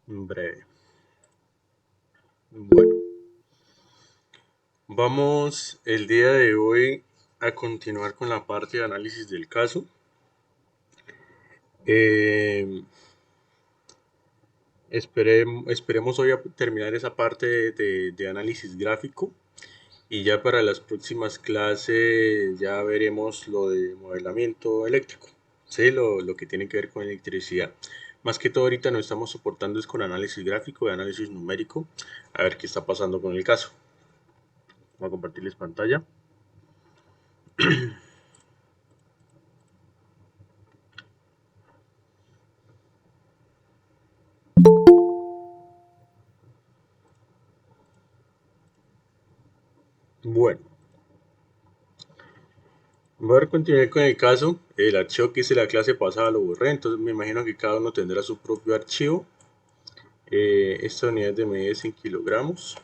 breve. Bueno, vamos el día de hoy a continuar con la parte de análisis del caso. Eh, esperemos hoy a terminar esa parte de análisis gráfico y ya para las próximas clases ya veremos lo de modelamiento eléctrico, ¿sí? Lo que tiene que ver con electricidad. Más que todo ahorita nos estamos soportando es con análisis gráfico y análisis numérico, a ver qué está pasando con el caso. Voy a compartirles pantalla. Bueno, voy a continuar con el caso. El archivo que hice la clase pasada lo borré, entonces me imagino que cada uno tendrá su propio archivo. Esta unidad de medida es en kilogramos.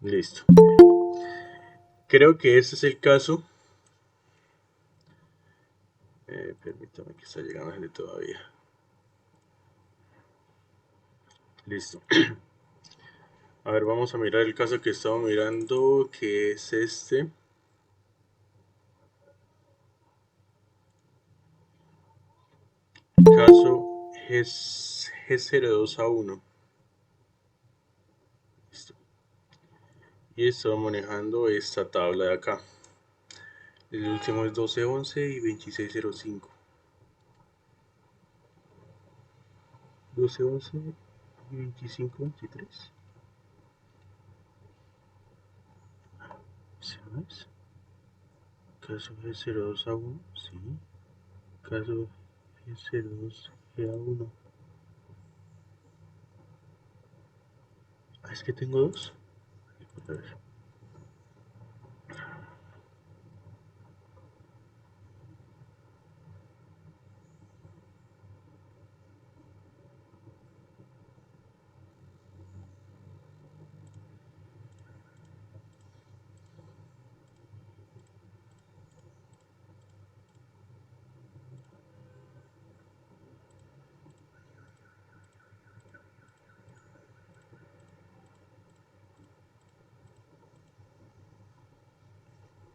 Listo. Creo que este es el caso. Permítame que está llegando gente todavía. Listo. A ver, vamos a mirar el caso que estaba mirando, que es este. Caso G02A1. Listo. Y estaba manejando esta tabla de acá. El último es 1211 y 2605. 1211 y 2523. ¿Sí no es? Caso G02A1, sí. Caso G02A1. Ah, es que tengo dos. A ver.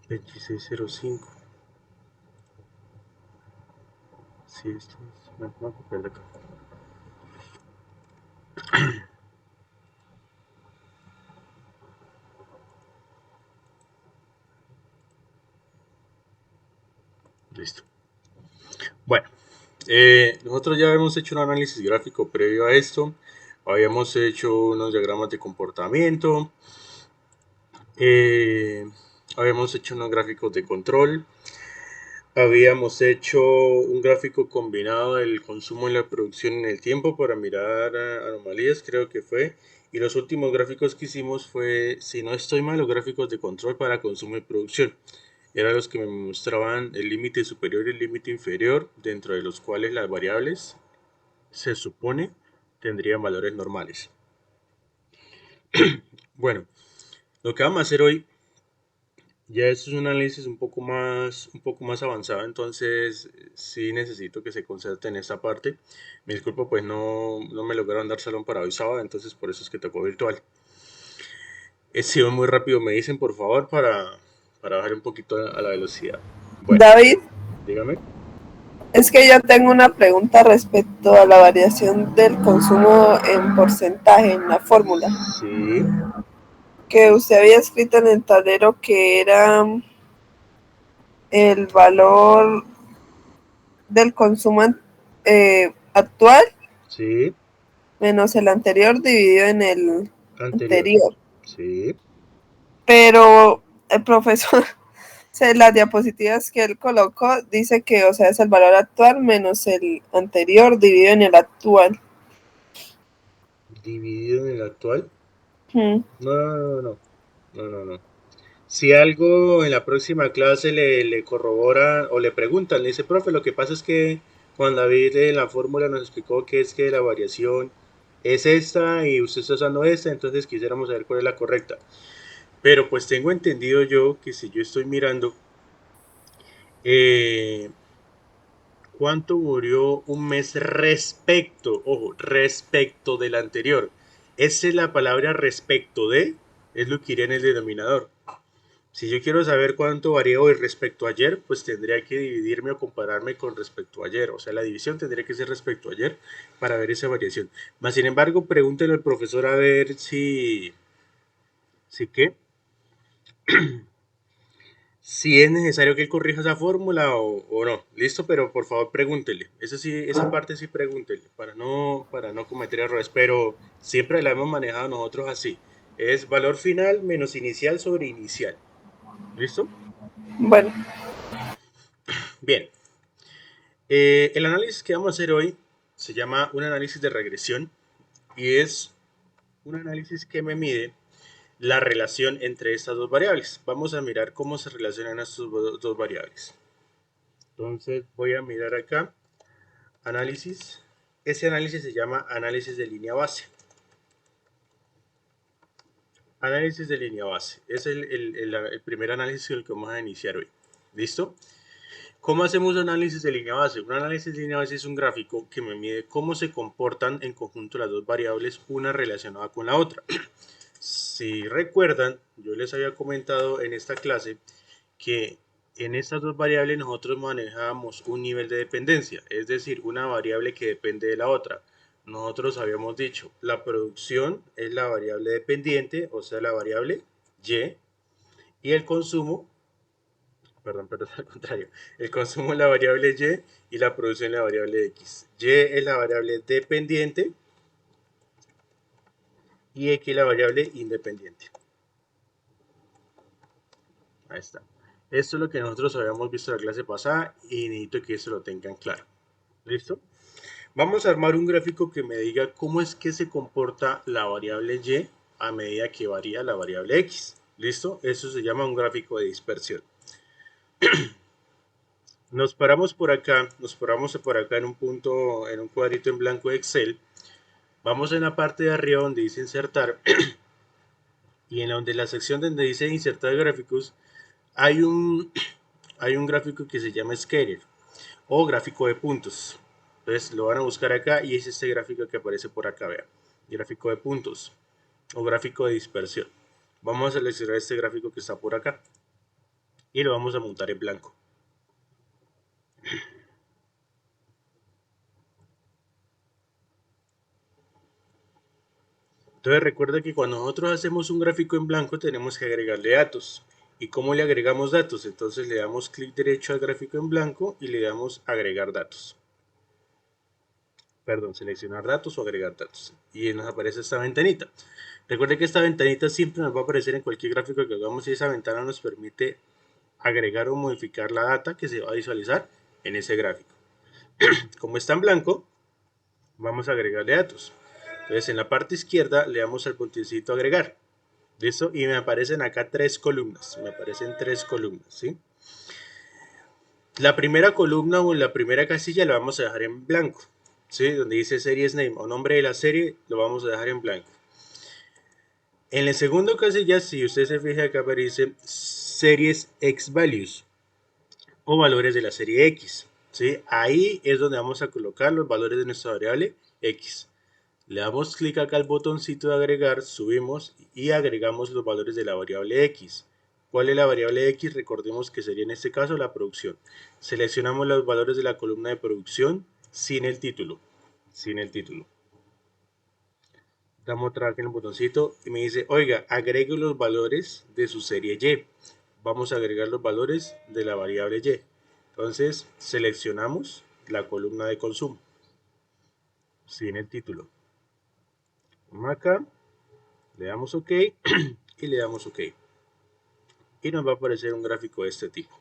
Veintiséis cero cinco. Sí, esto es. Me voy a copiar de acá. Listo. Bueno, nosotros ya habíamos hecho un análisis gráfico previo a esto. Habíamos hecho unos diagramas de comportamiento. eh, Habíamos hecho unos gráficos de control. Habíamos hecho un gráfico combinado del consumo y la producción en el tiempo para mirar anomalías, creo que fue. Y los últimos gráficos que hicimos fue, si no estoy mal, los gráficos de control para consumo y producción. Eran los que me mostraban el límite superior y el límite inferior, dentro de los cuales las variables se supone tendrían valores normales. Bueno, lo que vamos a hacer hoy ya esto es un análisis un poco más avanzado, entonces sí necesito que se concentre en esta parte. Me disculpo, pues no me lograron dar salón para hoy sábado, entonces por eso es que tocó virtual. He sido muy rápido, me dicen por favor para bajar un poquito a la velocidad. Bueno, David, dígame. es que yo tengo una pregunta respecto a la variación del consumo en porcentaje en la fórmula. Sí, Que usted había escrito en el tablero que era el valor del consumo actual sí, menos el anterior dividido en el anterior. anterior. Sí, Pero el profesor, las diapositivas que él colocó, dice que, o sea, es el valor actual menos el anterior dividido en el actual. dividido en el actual. Hmm. No, no, no, no, no, no, no. Si algo en la próxima clase le corrobora o le preguntan, le dice, profe, lo que pasa es que Juan David en la fórmula nos explicó que es que la variación es esta y usted está usando esta, entonces quisiéramos saber cuál es la correcta. Pero pues tengo entendido yo que si yo estoy mirando, eh, ¿Cuánto murió un mes respecto, ojo, respecto del anterior? Esa es la palabra respecto de, es lo que iría en el denominador. Si yo quiero saber cuánto varía hoy respecto a ayer, pues tendría que dividirme o compararme con respecto a ayer. O sea, la división tendría que ser respecto a ayer para ver esa variación. Más sin embargo, pregúntele al profesor a ver si qué, si es necesario que él corrija esa fórmula o no. Listo, pero por favor pregúntele. Eso sí, esa parte sí pregúntele para no cometer errores. Pero siempre la hemos manejado nosotros así. Es valor final menos inicial sobre inicial. ¿Listo? Bueno, Bien. El análisis que vamos a hacer hoy se llama un análisis de regresión y es un análisis que me mide la relación entre estas dos variables. Vamos a mirar cómo se relacionan estas dos variables. Entonces voy a mirar acá, análisis. Ese análisis se llama análisis de línea base. Análisis de línea base. Es el primer análisis con el que vamos a iniciar hoy. ¿Listo? ¿Cómo hacemos un análisis de línea base? Un análisis de línea base es un gráfico que me mide cómo se comportan en conjunto las dos variables, una relacionada con la otra. Si recuerdan, yo les había comentado en esta clase que en estas dos variables nosotros manejábamos un nivel de dependencia, es decir, una variable que depende de la otra. Nosotros habíamos dicho, la producción es la variable dependiente, o sea, la variable Y, y el consumo, perdón, al contrario, el consumo es la variable Y la producción es la variable X. Y es la variable dependiente y X es la variable independiente. Ahí está. Esto es lo que nosotros habíamos visto en la clase pasada y necesito que eso lo tengan claro. ¿Listo? Vamos a armar un gráfico que me diga cómo es que se comporta la variable Y a medida que varía la variable X. ¿Listo? Eso se llama un gráfico de dispersión. Nos paramos por acá en un punto, en un cuadrito en blanco de Excel. Vamos en la parte de arriba donde dice insertar y en donde la sección donde dice insertar gráficos hay un, hay un gráfico que se llama scatter o gráfico de puntos. Entonces lo van a buscar acá y es este gráfico que aparece por acá, vean. Gráfico de puntos o gráfico de dispersión. Vamos a seleccionar este gráfico que está por acá y lo vamos a montar en blanco. Entonces recuerda que cuando nosotros hacemos un gráfico en blanco tenemos que agregarle datos. ¿Y cómo le agregamos datos? Entonces le damos clic derecho al gráfico en blanco y le damos agregar datos. Perdón, seleccionar datos o agregar datos. Y nos aparece esta ventanita. Recuerde que esta ventanita siempre nos va a aparecer en cualquier gráfico que hagamos y esa ventana nos permite agregar o modificar la data que se va a visualizar en ese gráfico. Como está en blanco, vamos a agregarle datos. Entonces en la parte izquierda le damos al botoncito agregar. ¿Listo? Y me aparecen acá tres columnas. Me aparecen tres columnas, ¿sí? La primera columna o la primera casilla la vamos a dejar en blanco, ¿sí? Donde dice series name o nombre de la serie, lo vamos a dejar en blanco. En el segundo casilla, si usted se fija acá aparece series X values o valores de la serie X, ¿sí? Ahí es donde vamos a colocar los valores de nuestra variable X. Le damos clic acá al botoncito de agregar, subimos y agregamos los valores de la variable X. ¿Cuál es la variable X? Recordemos que sería en este caso la producción. Seleccionamos los valores de la columna de producción sin el título. Sin el título. Damos otra vez en el botoncito y me dice, oiga, agregue los valores de su serie Y. Vamos a agregar los valores de la variable Y. Entonces seleccionamos la columna de consumo sin el título. Vamos acá, le damos OK y le damos OK. Y nos va a aparecer un gráfico de este tipo.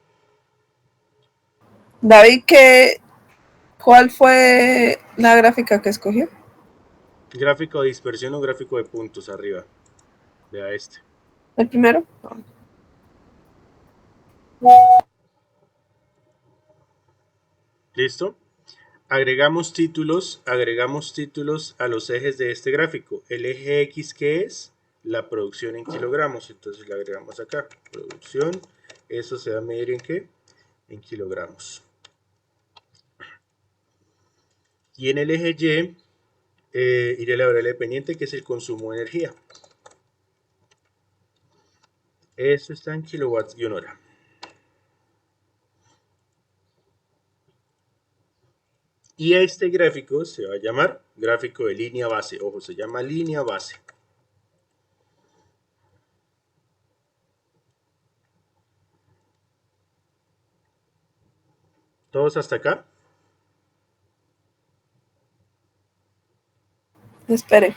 David, ¿cuál fue la gráfica que escogió? Gráfico de dispersión o gráfico de puntos arriba. Vea este. ¿El primero? ¿Listo? Agregamos títulos a los ejes de este gráfico. El eje X, ¿qué es? La producción en kilogramos. Entonces le agregamos acá. Producción. Eso se va a medir en qué? En kilogramos. Y en el eje Y iré la variable dependiente, que es el consumo de energía. Eso está en kilowatts-hora. Y este gráfico se va a llamar gráfico de línea base. Ojo, se llama línea base. ¿Todos hasta acá? Espere.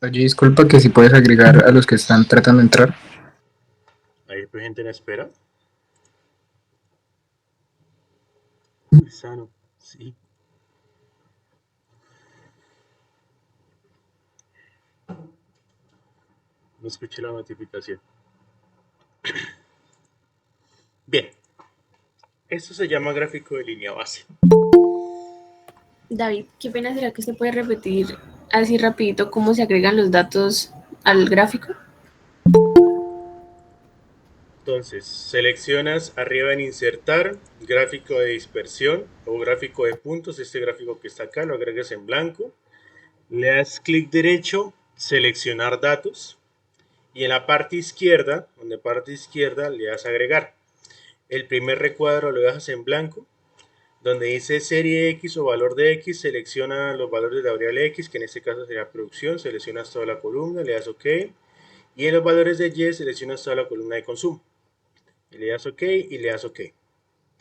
Oye, disculpa que si puedes agregar a los que están tratando de entrar. Hay gente en espera. Sano, sí. No escuché la notificación. Bien, esto se llama gráfico de línea base. David, qué pena, ¿será que usted puede repetir así rapidito cómo se agregan los datos al gráfico? Entonces, seleccionas arriba en insertar, gráfico de dispersión o gráfico de puntos. Este gráfico que está acá lo agregas en blanco. Le das clic derecho, seleccionar datos. Y en la parte izquierda, le das agregar. El primer recuadro lo dejas en blanco. Donde dice serie X o valor de X, selecciona los valores de la variable X, que en este caso sería producción. Seleccionas toda la columna, le das OK. Y en los valores de Y, seleccionas toda la columna de consumo. Y le das OK y le das OK.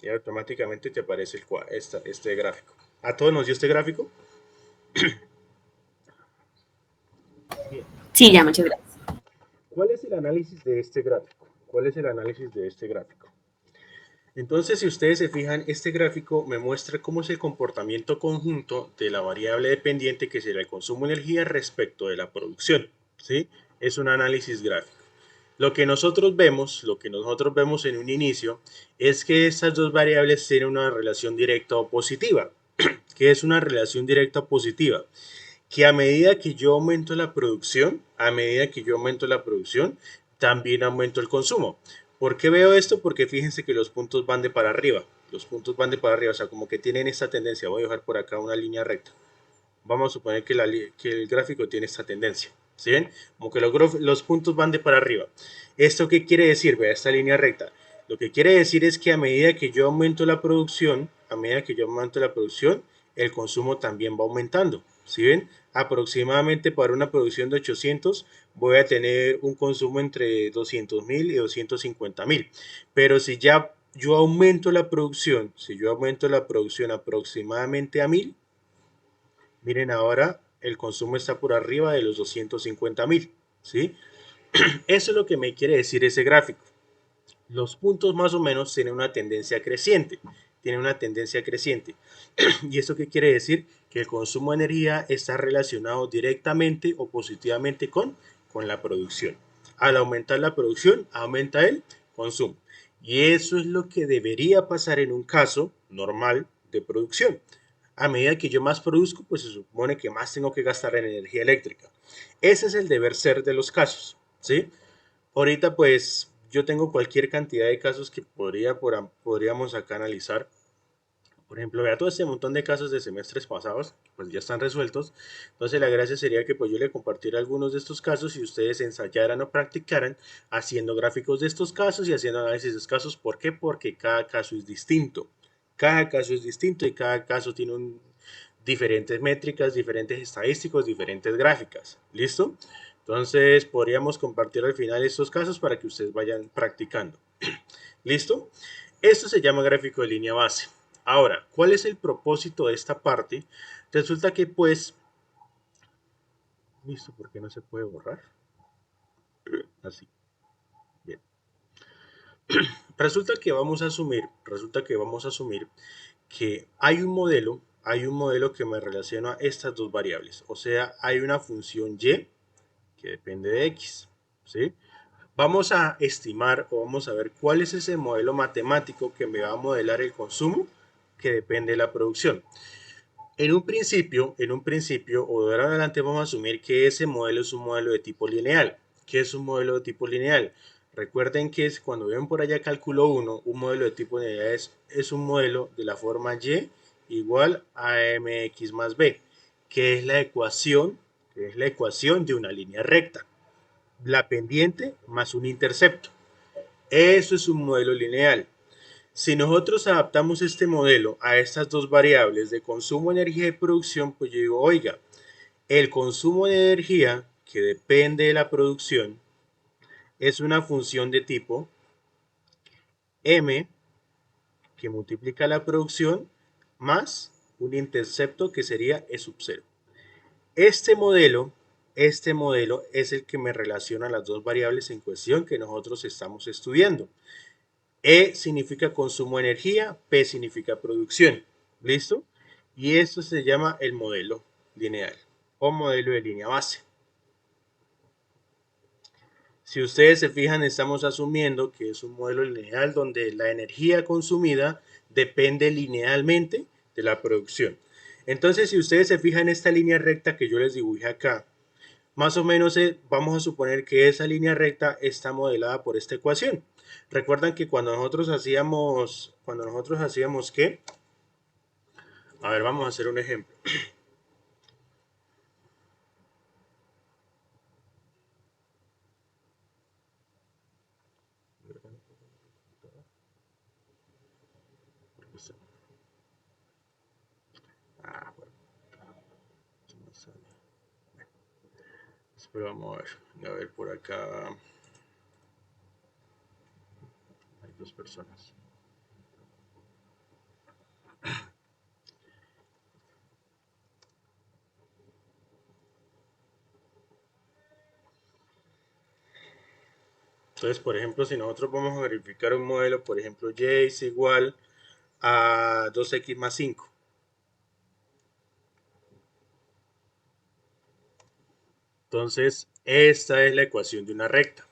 Y automáticamente te aparece este gráfico. ¿A todos nos dio este gráfico? Bien. Sí, ya, muchas gracias. ¿Cuál es el análisis de este gráfico? ¿Cuál es el análisis de este gráfico? Entonces, si ustedes se fijan, este gráfico me muestra cómo es el comportamiento conjunto de la variable dependiente, que será el consumo de energía, respecto de la producción. ¿Sí? Es un análisis gráfico. Lo que nosotros vemos en un inicio, es que estas dos variables tienen una relación directa o positiva. ¿Qué es una relación directa o positiva? Que a medida que yo aumento la producción, también aumento el consumo. ¿Por qué veo esto? Porque fíjense que los puntos van de para arriba. O sea, como que tienen esta tendencia. Voy a dejar por acá una línea recta. Vamos a suponer que el gráfico tiene esta tendencia. ¿Sí ven? Como que los puntos van de para arriba. ¿Esto qué quiere decir? Vea esta línea recta. Lo que quiere decir es que a medida que yo aumento la producción, el consumo también va aumentando. ¿Sí ven? Aproximadamente para una producción de 800 voy a tener un consumo entre 200.000 y 250.000. Pero si ya yo aumento la producción, aproximadamente a 1000, miren, ahora el consumo está por arriba de los 250.000. ¿Sí? Eso es lo que me quiere decir ese gráfico. Los puntos más o menos tienen una tendencia creciente. ¿Y esto qué quiere decir? Que el consumo de energía está relacionado directamente o positivamente con la producción. Al aumentar la producción, aumenta el consumo. Y eso es lo que debería pasar en un caso normal de producción. A medida que yo más produzco, pues se supone que más tengo que gastar en energía eléctrica. Ese es el deber ser de los casos, ¿sí? Ahorita pues yo tengo cualquier cantidad de casos que podríamos acá analizar. Por ejemplo, vea todo este montón de casos de semestres pasados, pues ya están resueltos. Entonces la gracia sería que pues yo le compartiera algunos de estos casos y ustedes ensayaran o practicaran haciendo gráficos de estos casos y haciendo análisis de estos casos. ¿Por qué? Porque cada caso es distinto. Y cada caso tiene diferentes métricas, diferentes estadísticos, diferentes gráficas. ¿Listo? Entonces podríamos compartir al final estos casos para que ustedes vayan practicando. ¿Listo? Esto se llama gráfico de línea base. Ahora, ¿cuál es el propósito de esta parte? Resulta que pues, listo, ¿por qué no se puede borrar? Así. Resulta que vamos a asumir que hay un modelo que me relaciona estas dos variables. O sea, hay una función y que depende de x, ¿sí? Vamos a estimar o vamos a ver cuál es ese modelo matemático que me va a modelar el consumo que depende de la producción. En un principio, o de ahora en adelante vamos a asumir que ese modelo es un modelo de tipo lineal. ¿Qué es un modelo de tipo lineal? Recuerden que cuando ven por allá cálculo 1, un modelo de tipo lineal es un modelo de la forma y igual a mx más b, que es la ecuación de una línea recta, la pendiente más un intercepto. Eso es un modelo lineal. Si nosotros adaptamos este modelo a estas dos variables de consumo de energía y producción, pues yo digo, oiga, el consumo de energía que depende de la producción es una función de tipo m que multiplica la producción más un intercepto que sería E sub 0. Este modelo, es el que me relaciona las dos variables en cuestión que nosotros estamos estudiando. E significa consumo de energía, P significa producción. ¿Listo? Y esto se llama el modelo lineal o modelo de línea base. Si ustedes se fijan, estamos asumiendo que es un modelo lineal donde la energía consumida depende linealmente de la producción. Entonces, si ustedes se fijan en esta línea recta que yo les dibujé acá, más o menos vamos a suponer que esa línea recta está modelada por esta ecuación. Recuerdan que cuando nosotros hacíamos ¿qué? A ver, vamos a hacer un ejemplo. Pero vamos a ver por acá. Hay dos personas. Entonces, por ejemplo, si nosotros vamos a verificar un modelo, por ejemplo, y es igual a 2x más 5. Entonces, esta es la ecuación de una recta.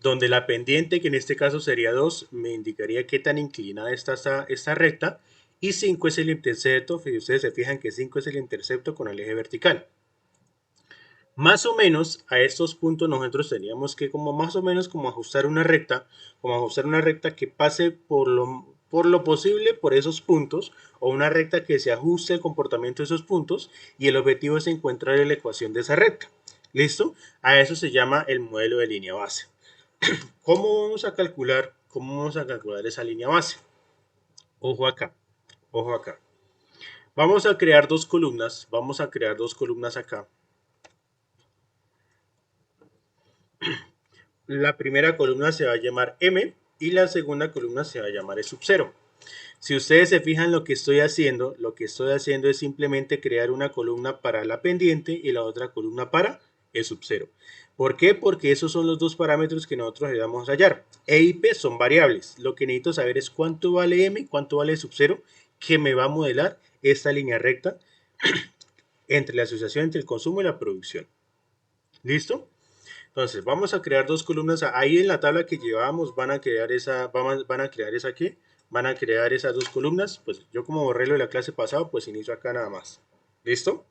Donde la pendiente, que en este caso sería 2, me indicaría qué tan inclinada está esta recta. Y 5 es el intercepto. Si ustedes se fijan que 5 es el intercepto con el eje vertical. Más o menos a estos puntos nosotros teníamos que más o menos ajustar una recta, que pase por lo posible por esos puntos, o una recta que se ajuste al comportamiento de esos puntos, y el objetivo es encontrar la ecuación de esa recta. ¿Listo? A eso se llama el modelo de línea base. ¿Cómo vamos a calcular esa línea base? Ojo acá. Vamos a crear dos columnas acá. La primera columna se va a llamar M y la segunda columna se va a llamar E sub 0. Si ustedes se fijan, lo que estoy haciendo es simplemente crear una columna para la pendiente y la otra columna para E sub 0. ¿Por qué? Porque esos son los dos parámetros que nosotros le vamos a hallar. E y P son variables. Lo que necesito saber es cuánto vale M y cuánto vale E sub 0, que me va a modelar esta línea recta entre la asociación entre el consumo y la producción. ¿Listo? Entonces, vamos a crear dos columnas. Ahí en la tabla que llevábamos van a crear esas dos columnas. Pues yo, como borré lo de la clase pasada, pues inicio acá nada más. ¿Listo?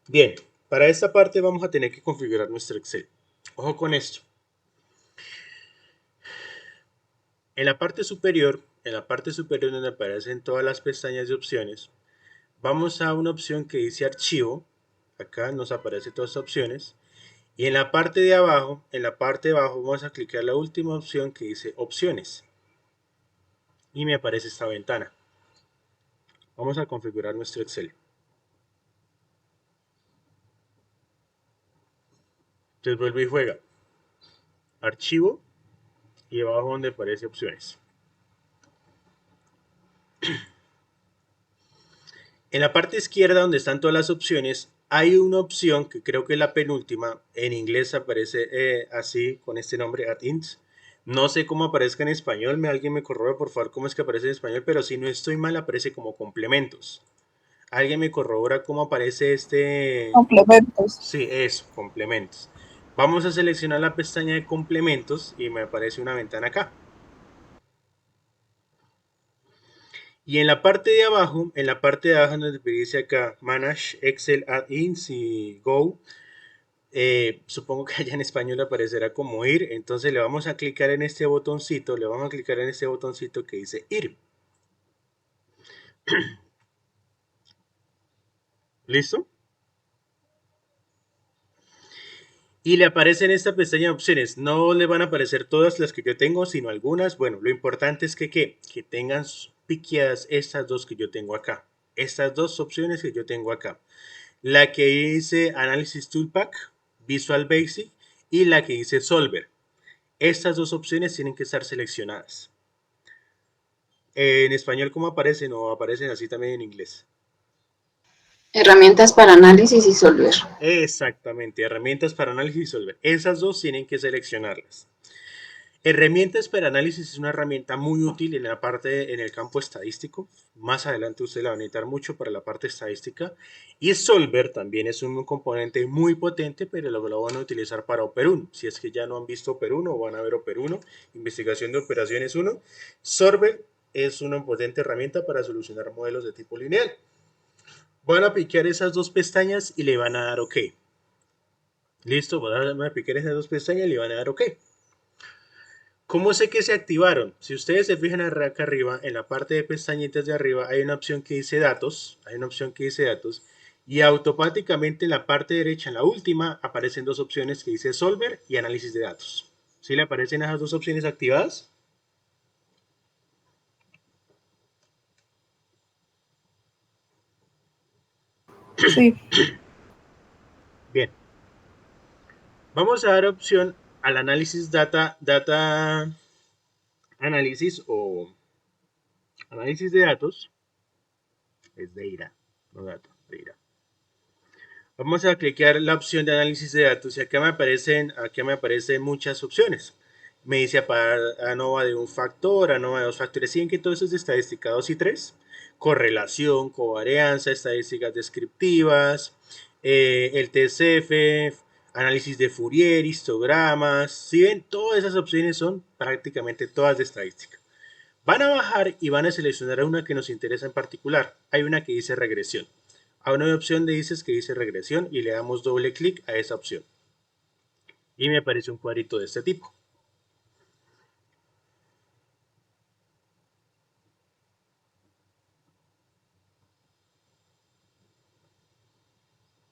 Bien, para esta parte vamos a tener que configurar nuestro Excel. Ojo con esto. En la parte superior donde aparecen todas las pestañas de opciones, vamos a una opción que dice archivo. Acá nos aparecen todas las opciones. Y en la parte de abajo, vamos a clicar la última opción que dice opciones. Y me aparece esta ventana. Vamos a configurar nuestro Excel. Entonces vuelve y juega. Archivo y abajo donde aparece opciones. En la parte izquierda donde están todas las opciones, hay una opción que creo que es la penúltima, en inglés aparece así, con este nombre, add-ins. No sé cómo aparezca en español, alguien me corrobe por favor cómo es que aparece en español, pero si no estoy mal aparece como complementos. ¿Alguien me corrobora cómo aparece este? Complementos. Sí, eso, complementos. Vamos a seleccionar la pestaña de complementos y me aparece una ventana acá. Y en la parte de abajo donde dice acá Manage Excel Add-ins y Go, supongo que allá en español aparecerá como ir, entonces le vamos a clicar en este botoncito, que dice ir. ¿Listo? Y le aparecen esta pestaña de opciones. No le van a aparecer todas las que yo tengo, sino algunas. Bueno, lo importante es que tengan piqueadas estas dos que yo tengo acá. Estas dos opciones que yo tengo acá. La que dice Analysis Toolpack, Visual Basic y la que dice Solver. Estas dos opciones tienen que estar seleccionadas. En español, ¿cómo aparecen? O aparecen así también en inglés. Herramientas para análisis y solver. Exactamente, herramientas para análisis y solver. Esas dos tienen que seleccionarlas. Herramientas para análisis es una herramienta muy útil en la parte, en el campo estadístico. Más adelante usted la va a necesitar mucho para la parte estadística. Y Solver también es un componente muy potente, pero lo van a utilizar para Oper 1. Si es que ya no han visto Oper 1 o van a ver Oper 1, investigación de operaciones 1. Solver es una potente herramienta para solucionar modelos de tipo lineal. Van a piquear esas dos pestañas y le van a dar OK. Listo, van a piquear esas dos pestañas y le van a dar OK. ¿Cómo sé que se activaron? Si ustedes se fijan acá arriba, en la parte de pestañitas de arriba, hay una opción que dice datos, y automáticamente en la parte derecha, en la última, aparecen dos opciones que dice Solver y análisis de datos. ¿Sí le aparecen esas dos opciones activadas? Sí. Bien. Vamos a dar opción al análisis data análisis o análisis de datos. Es de IRA, no datos, de IRA. Vamos a clicar la opción de análisis de datos y acá me aparecen muchas opciones. Me dice ANOVA de un factor, ANOVA de dos factores. ¿Siguen que todo eso es de estadística 2 y 3? Correlación, covarianza, estadísticas descriptivas, el TCF, análisis de Fourier, histogramas. Si ven, todas esas opciones son prácticamente todas de estadística. Van a bajar y van a seleccionar una que nos interesa en particular. Hay una que dice regresión. A una opción de dices que dice regresión y le damos doble clic a esa opción. Y me aparece un cuadrito de este tipo.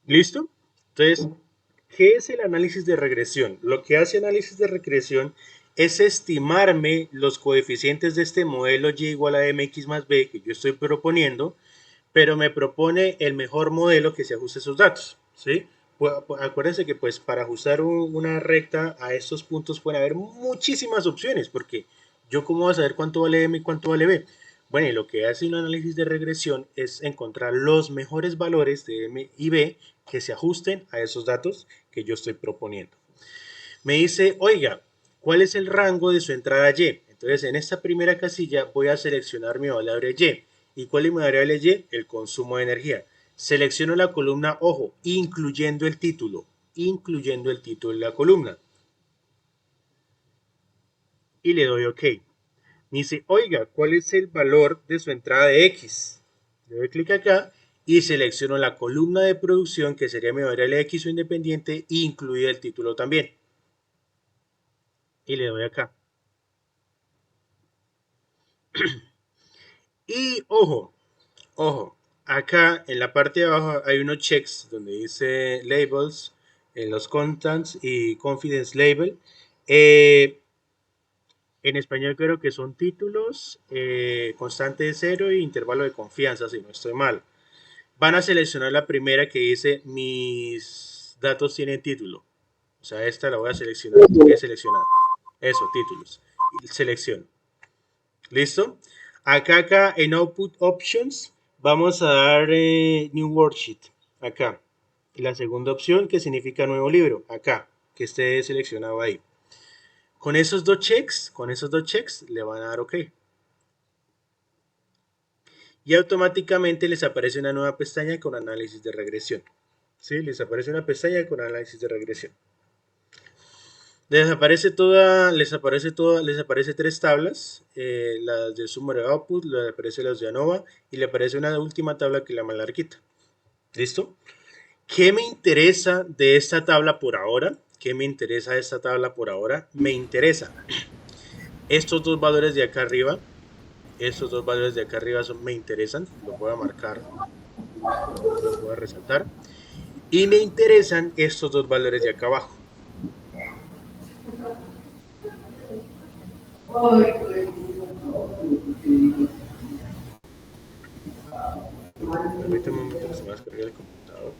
¿Listo? Entonces, ¿qué es el análisis de regresión? Lo que hace análisis de regresión es estimarme los coeficientes de este modelo y igual a mx más b que yo estoy proponiendo, pero me propone el mejor modelo que se ajuste a esos datos, ¿sí? Acuérdense que pues para ajustar una recta a estos puntos pueden haber muchísimas opciones, porque yo cómo voy a saber cuánto vale M y cuánto vale B. Bueno, y lo que hace un análisis de regresión es encontrar los mejores valores de M y B que se ajusten a esos datos que yo estoy proponiendo. Me dice, oiga, ¿cuál es el rango de su entrada Y? Entonces, en esta primera casilla voy a seleccionar mi variable Y. ¿Y cuál es mi variable Y? El consumo de energía. Selecciono la columna, ojo, incluyendo el título de la columna. Y le doy OK. Me dice, oiga, ¿cuál es el valor de su entrada de X? Le doy clic acá y selecciono la columna de producción, que sería mi variable X o independiente, incluida el título también. Y le doy acá. Y ojo, acá en la parte de abajo hay unos checks donde dice labels, en los contents y confidence label. En español creo que son títulos, constante de cero e intervalo de confianza, si no estoy mal. Van a seleccionar la primera que dice mis datos tienen título. O sea, esta la voy a seleccionar. He seleccionado. Eso, títulos. Y selecciono. ¿Listo? Acá en Output Options vamos a dar New Worksheet. Acá. Y la segunda opción, que significa nuevo libro, acá, que esté seleccionado ahí. Con esos dos checks, le van a dar OK. Y automáticamente les aparece una nueva pestaña con análisis de regresión. ¿Sí? Les aparece una pestaña con análisis de regresión. Les aparece tres tablas, las de Summary Output, les aparece las de ANOVA y le aparece una última tabla que la más larguita. ¿Listo? ¿Qué me interesa de esta tabla por ahora? Me interesa estos dos valores de acá arriba. Me interesan, los voy a marcar, los voy a resaltar. Y me interesan estos dos valores de acá abajo. Permítame un momento que se me va a descargar el computador.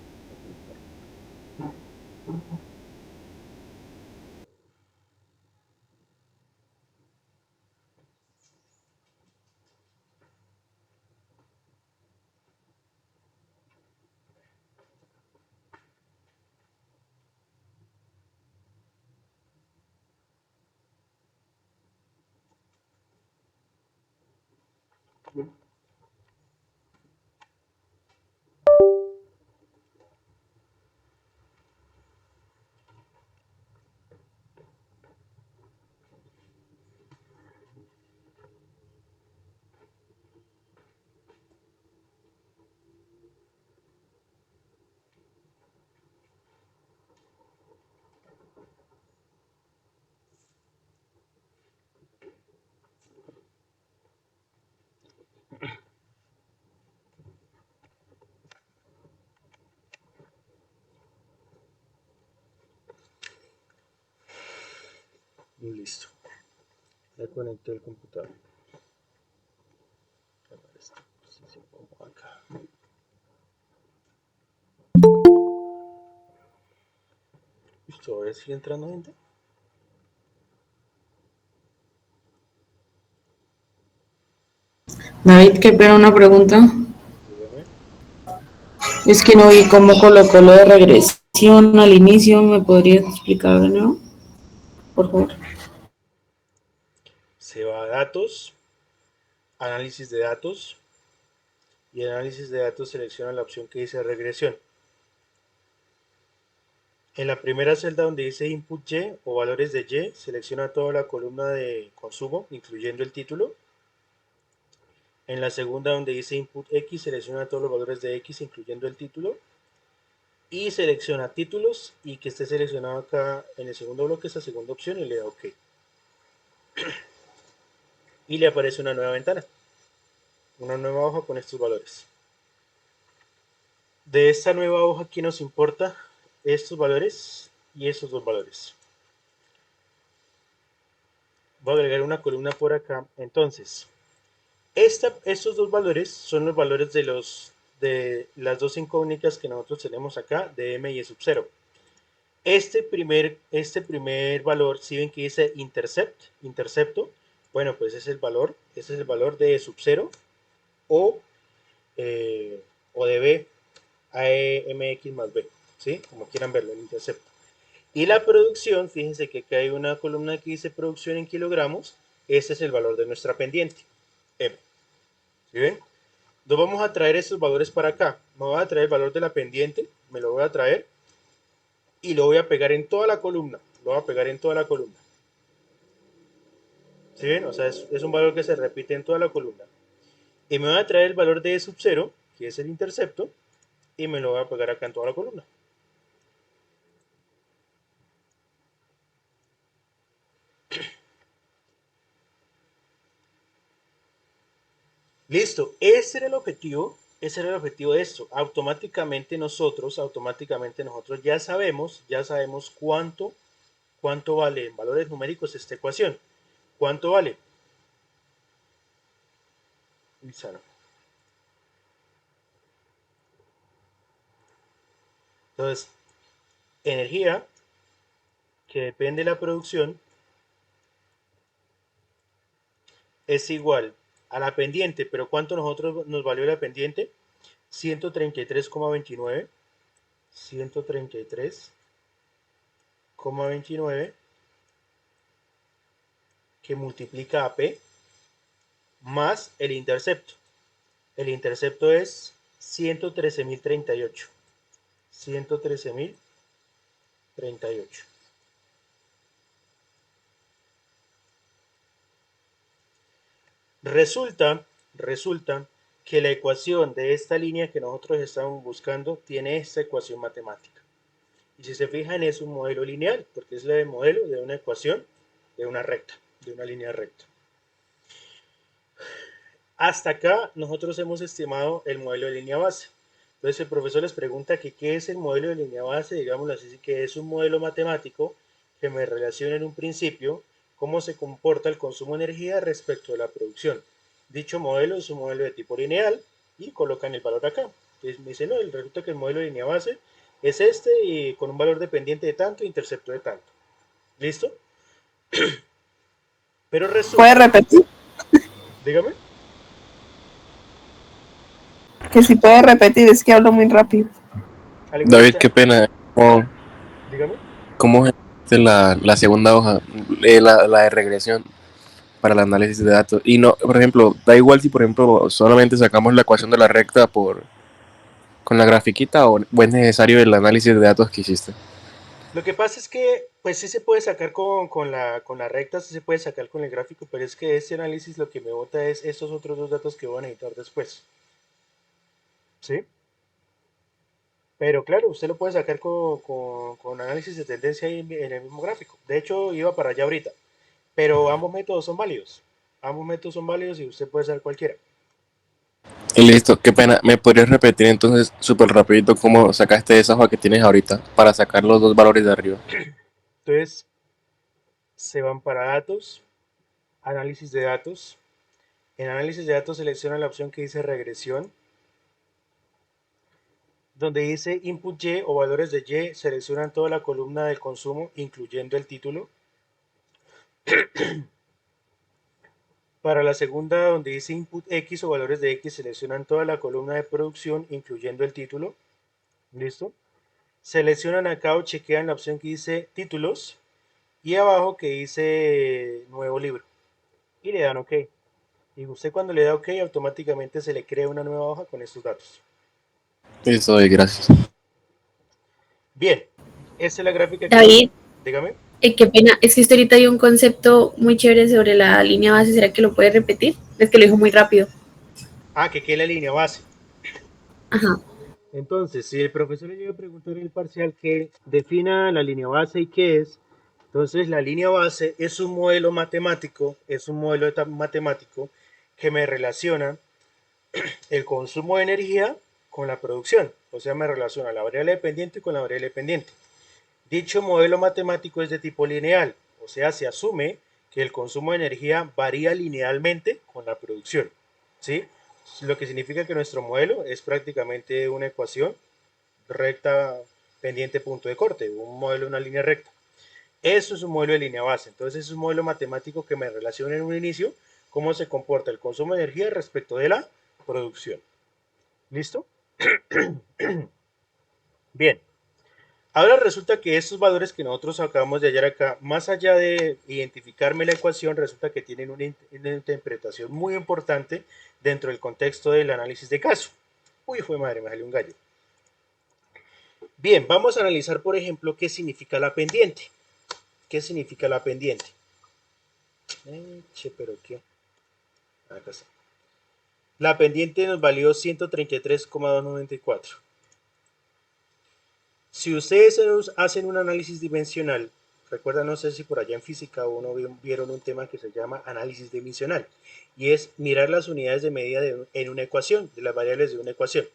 Listo. Ya conecté el computador. Acá. Listo, ahora sigue entrando gente. David, qué pena una pregunta. Dígame. Es que no vi cómo colocó lo de regresión al inicio. ¿Me podrías explicar de nuevo? Por favor. Se va a datos, análisis de datos, y en análisis de datos selecciona la opción que dice regresión. En la primera celda donde dice input Y o valores de Y, selecciona toda la columna de consumo, incluyendo el título. En la segunda donde dice input X, selecciona todos los valores de X, incluyendo el título. Y selecciona títulos y que esté seleccionado acá en el segundo bloque, esa segunda opción, y le da OK. Y le aparece una nueva ventana, una nueva hoja con estos valores. De esta nueva hoja, ¿qué nos importa? Estos valores y estos dos valores. Voy a agregar una columna por acá. Entonces, estos dos valores son los valores de las dos incógnitas que nosotros tenemos acá, de M y E sub 0. Este primer valor, si ven que dice intercepto, bueno, pues ese es el valor de E sub 0 o, o de B a mx más b, ¿sí? Como quieran verlo, el intercepto. Y la producción, fíjense que acá hay una columna que dice producción en kilogramos, este es el valor de nuestra pendiente, M. ¿Sí ven? Nos vamos a traer estos valores para acá. Me voy a traer el valor de la pendiente, me lo voy a traer y lo voy a pegar en toda la columna. Lo voy a pegar en toda la columna. ¿Sí ven? O sea, es un valor que se repite en toda la columna. Y me voy a traer el valor de E sub 0, que es el intercepto, y me lo voy a pegar acá en toda la columna. Listo, ese era el objetivo de esto. Automáticamente nosotros ya sabemos cuánto vale en valores numéricos esta ecuación. ¿Cuánto vale? Entonces, energía, que depende de la producción, es igual a la pendiente, pero ¿cuánto nos valió la pendiente? 133,29. 133,29 que multiplica a P más el intercepto. El intercepto es 113.038. 113.038. Resulta que la ecuación de esta línea que nosotros estamos buscando tiene esta ecuación matemática. Y si se fijan es un modelo lineal, porque es el modelo de una ecuación de una recta, de una línea recta. Hasta acá nosotros hemos estimado el modelo de línea base. Entonces el profesor les pregunta que qué es el modelo de línea base, digámoslo así, que es un modelo matemático que me relaciona en un principio cómo se comporta el consumo de energía respecto de la producción. Dicho modelo es un modelo de tipo lineal y colocan el valor acá. Entonces me dicen, no, resulta que el modelo de línea base es este y con un valor dependiente de tanto, intercepto de tanto. ¿Listo? Pero resulta... ¿Puede repetir? Dígame. Que si puede repetir, es que hablo muy rápido. David, qué pena. Dígame. ¿Cómo es la segunda hoja, la de regresión para el análisis de datos? Y no, por ejemplo, da igual si, por ejemplo, solamente sacamos la ecuación de la recta con la grafiquita o es necesario el análisis de datos que hiciste. Lo que pasa es que, pues sí se puede sacar con la recta, sí se puede sacar con el gráfico, pero es que este análisis lo que me bota es estos otros dos datos que voy a necesitar después. ¿Sí? Pero claro, usted lo puede sacar con análisis de tendencia ahí en el mismo gráfico. De hecho, iba para allá ahorita. Pero ambos métodos son válidos. Ambos métodos son válidos y usted puede usar cualquiera. Y listo, qué pena. ¿Me podrías repetir entonces súper rapidito cómo sacaste esa hoja que tienes ahorita para sacar los dos valores de arriba? Entonces, se van para datos, análisis de datos. En análisis de datos selecciona la opción que dice regresión. Donde dice input Y o valores de Y, seleccionan toda la columna del consumo, incluyendo el título. Para la segunda, donde dice input X o valores de X, seleccionan toda la columna de producción, incluyendo el título. ¿Listo? Seleccionan acá o chequean la opción que dice títulos y abajo que dice nuevo libro. Y le dan OK. Y usted cuando le da OK, automáticamente se le crea una nueva hoja con estos datos. Listo, gracias. Bien, esta es la gráfica que... David, dígame. qué pena, es que usted ahorita dio un concepto muy chévere sobre la línea base, ¿será que lo puede repetir? Es que lo dijo muy rápido. Ah, que es la línea base. Ajá. Entonces, si el profesor le llega a preguntar en el parcial que defina la línea base y qué es, entonces la línea base es un modelo matemático, que me relaciona el consumo de energía con la producción, o sea, me relaciona la variable dependiente con la variable dependiente. Dicho modelo matemático es de tipo lineal, o sea, se asume que el consumo de energía varía linealmente con la producción, ¿sí? Lo que significa que nuestro modelo es prácticamente una ecuación recta pendiente punto de corte, un modelo de una línea recta. Eso es un modelo de línea base, entonces es un modelo matemático que me relaciona en un inicio cómo se comporta el consumo de energía respecto de la producción. ¿Listo? Bien. Ahora resulta que estos valores que nosotros acabamos de hallar acá, más allá de identificarme la ecuación, resulta que tienen una interpretación muy importante dentro del contexto del análisis de caso. Uy, fue madre, me salió un gallo. Bien, vamos a analizar, por ejemplo, qué significa la pendiente. ¿Qué significa la pendiente? Pero qué. Acá está. La pendiente nos valió 133,294. Si ustedes hacen un análisis dimensional, recuerda, no sé si por allá en física uno vieron un tema que se llama análisis dimensional, y es mirar las unidades de medida en una ecuación, de las variables de una ecuación,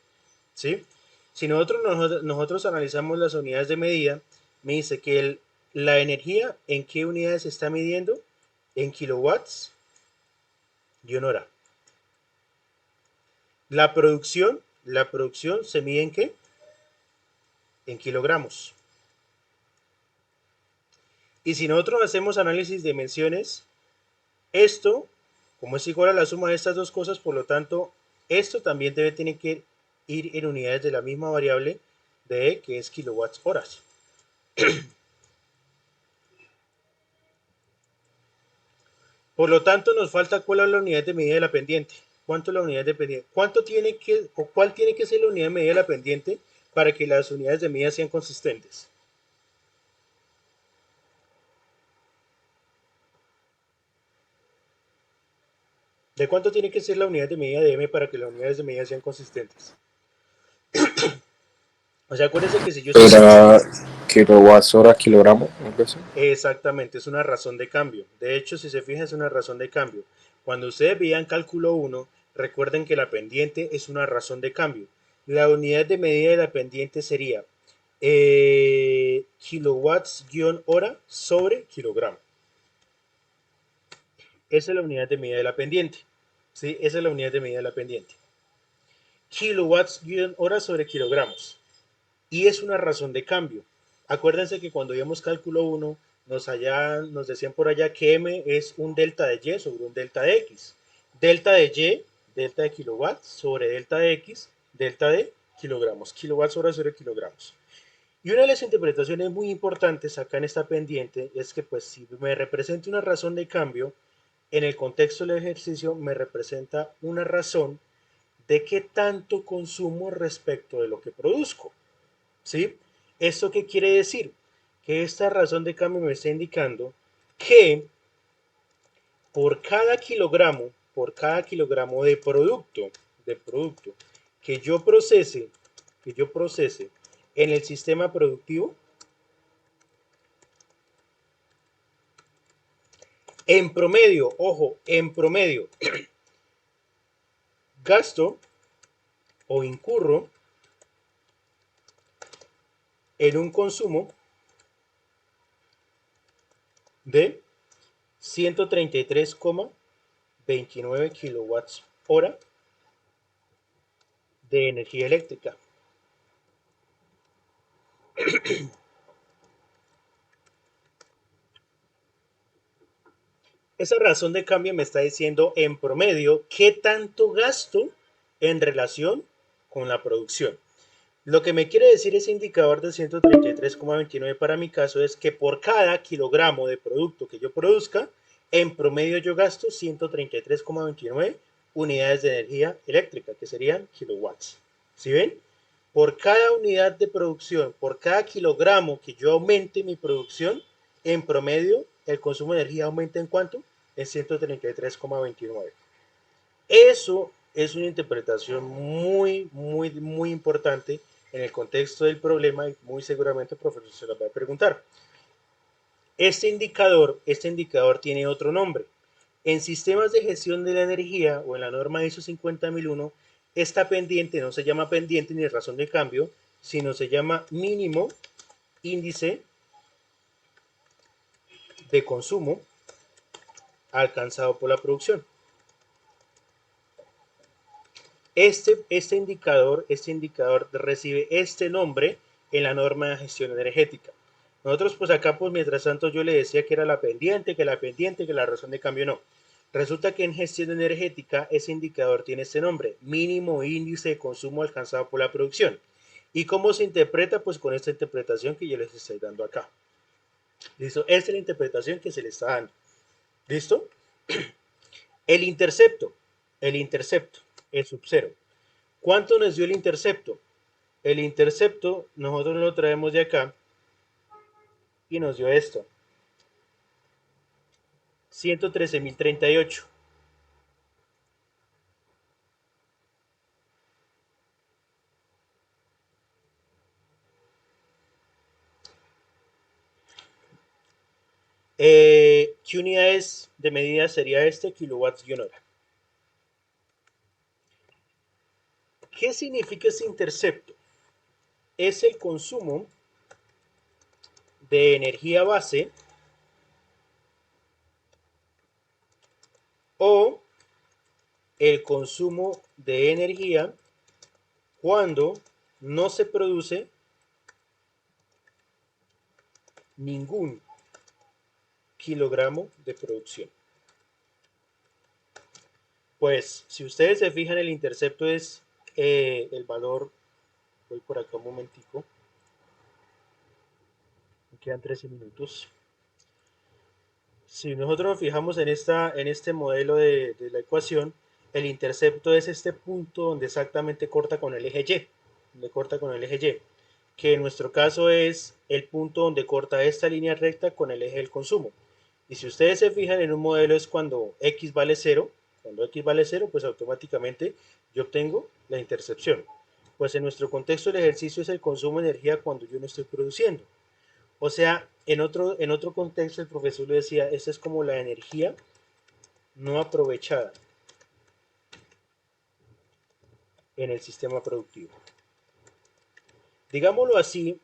¿sí? Si nosotros analizamos las unidades de medida, me dice que la energía, ¿en qué unidades se está midiendo? En kilowatts y en hora. La producción se mide ¿en qué? En kilogramos. Y si nosotros hacemos análisis de dimensiones, esto, como es igual a la suma de estas dos cosas, por lo tanto, esto también tiene que ir en unidades de la misma variable de E, que es kilowatts horas. Por lo tanto, nos falta cuál es la unidad de medida de la pendiente. ¿Cuánto es la unidad de pendiente? ¿Cuánto tiene que, o cuál tiene que ser la unidad de medida de la pendiente para que las unidades de medida sean consistentes? ¿De cuánto tiene que ser la unidad de medida de M para que las unidades de medida sean consistentes? O sea, acuérdense que si yo estoy... Era kilowatts hora, kilogramo, algo así. Exactamente, es una razón de cambio. De hecho, si se fijan, es una razón de cambio. Cuando ustedes veían cálculo 1, recuerden que la pendiente es una razón de cambio. La unidad de medida de la pendiente sería kilowatts-hora sobre kilogramo. Esa es la unidad de medida de la pendiente. ¿Sí? Esa es la unidad de medida de la pendiente. Kilowatts-hora sobre kilogramos. Y es una razón de cambio. Acuérdense que cuando vimos cálculo 1, nos decían por allá que M es un delta de Y sobre un delta de X. Delta de Y, delta de kilowatts, sobre delta de X, delta de kilogramos. Kilowatts hora sobre kilogramos. Y una de las interpretaciones muy importantes acá en esta pendiente es que pues si me representa una razón de cambio, en el contexto del ejercicio me representa una razón de qué tanto consumo respecto de lo que produzco. ¿Sí? ¿Esto qué quiere decir? Que esta razón de cambio me está indicando que por cada kilogramo de producto que yo procese en el sistema productivo, en promedio, ojo, en promedio, gasto o incurro en un consumo de 133,29 kilowatts hora de energía eléctrica. Esa razón de cambio me está diciendo en promedio qué tanto gasto en relación con la producción. Lo que me quiere decir ese indicador de 133,29 para mi caso es que por cada kilogramo de producto que yo produzca, en promedio yo gasto 133,29 unidades de energía eléctrica, que serían kilowatts. ¿Sí ven? Por cada unidad de producción, por cada kilogramo que yo aumente mi producción, en promedio el consumo de energía aumenta ¿en cuánto? En 133,29. Eso es una interpretación muy importante en el contexto del problema y muy seguramente el profesor se la va a preguntar. Este indicador tiene otro nombre. En sistemas de gestión de la energía o en la norma ISO 50001, esta pendiente no se llama pendiente ni razón de cambio, sino se llama mínimo índice de consumo alcanzado por la producción. Este indicador recibe este nombre en la norma de gestión energética. Nosotros pues acá pues mientras tanto yo le decía que era la pendiente, que la razón de cambio no. Resulta que en gestión energética ese indicador tiene este nombre, mínimo índice de consumo alcanzado por la producción. ¿Y cómo se interpreta? Pues con esta interpretación que yo les estoy dando acá. ¿Listo? Esta es la interpretación que se le está dando. ¿Listo? El intercepto es sub 0. ¿Cuánto nos dio el intercepto? El intercepto nosotros lo traemos de acá y nos dio esto. 113.038. ¿Qué unidades de medida sería este? Kilowatts-hora. ¿Qué significa ese intercepto? Es el consumo de energía base o el consumo de energía cuando no se produce ningún kilogramo de producción. Pues si ustedes se fijan, el intercepto es el valor Voy por acá un momentico. Me quedan 13 minutos. Si nosotros nos fijamos en este modelo de la ecuación, el intercepto es este punto donde exactamente corta con el eje Y, donde corta con el eje Y, que en nuestro caso es el punto donde corta esta línea recta con el eje del consumo. Y si ustedes se fijan en un modelo es cuando x vale 0, cuando x vale 0, pues automáticamente yo obtengo la intercepción. Pues en nuestro contexto el ejercicio es el consumo de energía cuando yo no estoy produciendo. O sea, en otro contexto el profesor le decía, esta es como la energía no aprovechada en el sistema productivo. Digámoslo así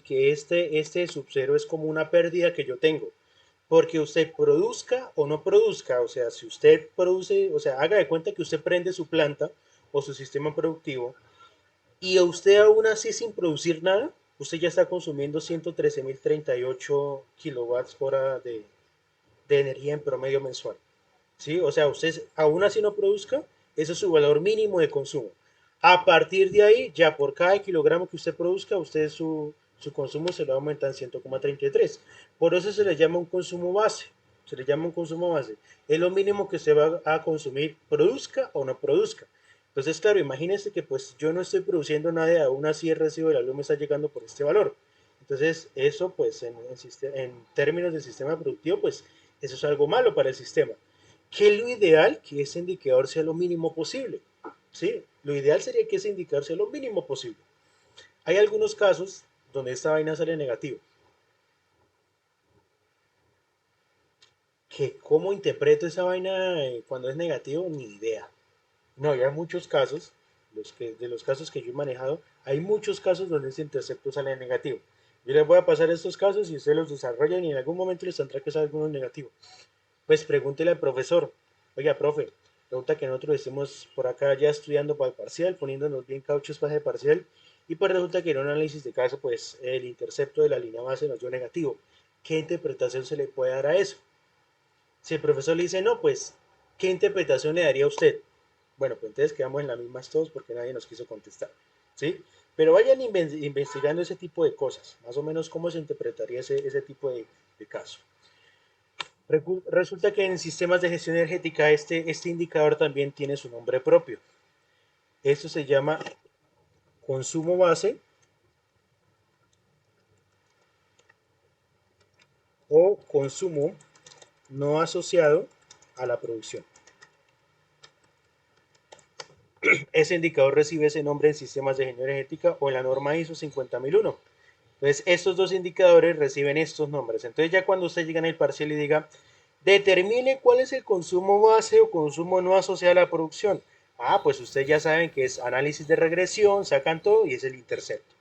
que este sub-cero es como una pérdida que yo tengo. Porque usted produzca o no produzca, o sea, si usted produce, o sea, haga de cuenta que usted prende su planta o su sistema productivo y a usted aún así sin producir nada, usted ya está consumiendo 113.038 kilowatts hora de energía en promedio mensual. ¿Sí? O sea, usted aún así no produzca, ese es su valor mínimo de consumo. A partir de ahí, ya por cada kilogramo que usted produzca, usted su consumo se lo va a aumentar en 100,33. Por eso se le llama un consumo base. Se le llama un consumo base. Es lo mínimo que se va a consumir, produzca o no produzca. Entonces, claro, imagínense que pues yo no estoy produciendo nada, aún así el recibo de la luz me está llegando por este valor. Entonces, eso pues en términos del sistema productivo, pues eso es algo malo para el sistema. Que lo ideal que ese indicador sea lo mínimo posible. ¿Sí? Lo ideal sería que ese indicador sea lo mínimo posible. Hay algunos casos donde esta vaina sale negativa. Que cómo interpreto esa vaina cuando es negativo, ni idea. No, hay muchos casos, de los casos que yo he manejado, hay muchos casos donde ese intercepto sale negativo. Yo les voy a pasar estos casos y ustedes los desarrollan y en algún momento les tendrá que salir alguno negativo. Pues pregúntele al profesor, oiga, profe, resulta que nosotros estemos por acá ya estudiando para el parcial, poniéndonos bien cauchos para el parcial, y pues resulta que en un análisis de caso, pues el intercepto de la línea base nos dio negativo. ¿Qué interpretación se le puede dar a eso? Si el profesor le dice no, pues, ¿qué interpretación le daría a usted? Bueno, pues entonces quedamos en las mismas todos porque nadie nos quiso contestar, ¿sí? Pero vayan investigando ese tipo de cosas, más o menos cómo se interpretaría ese tipo de caso. Resulta que en sistemas de gestión energética este indicador también tiene su nombre propio. Esto se llama consumo base o consumo no asociado a la producción. Ese indicador recibe ese nombre en sistemas de gestión energética o en la norma ISO 50001. Entonces, estos dos indicadores reciben estos nombres. Entonces, ya cuando usted llega en el parcial y diga, determine cuál es el consumo base o consumo no asociado a la producción. Ah, pues ustedes ya saben que es análisis de regresión, sacan todo y es el intercepto.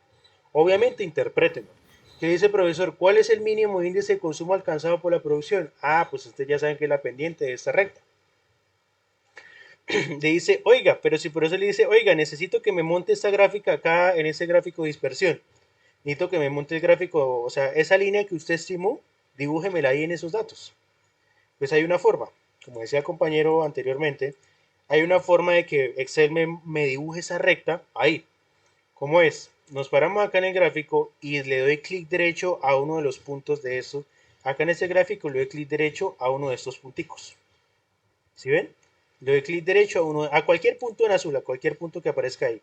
Obviamente, interprétenlo. ¿Qué dice el profesor? ¿Cuál es el mínimo índice de consumo alcanzado por la producción? Ah, pues ustedes ya saben que es la pendiente de esta recta. Le dice, oiga, pero si por eso le dice, oiga, necesito que me monte esta gráfica acá en ese gráfico de dispersión. Necesito que me monte el gráfico, o sea, esa línea que usted estimó, dibújemela ahí en esos datos. Pues hay una forma, como decía el compañero anteriormente, hay una forma de que Excel me dibuje esa recta ahí. ¿Cómo es? Nos paramos acá en el gráfico y le doy clic derecho a uno de los puntos de estos. Acá en este gráfico le doy clic derecho a uno de estos punticos. ¿Sí ven? Le doy clic derecho a cualquier punto en azul, a cualquier punto que aparezca ahí.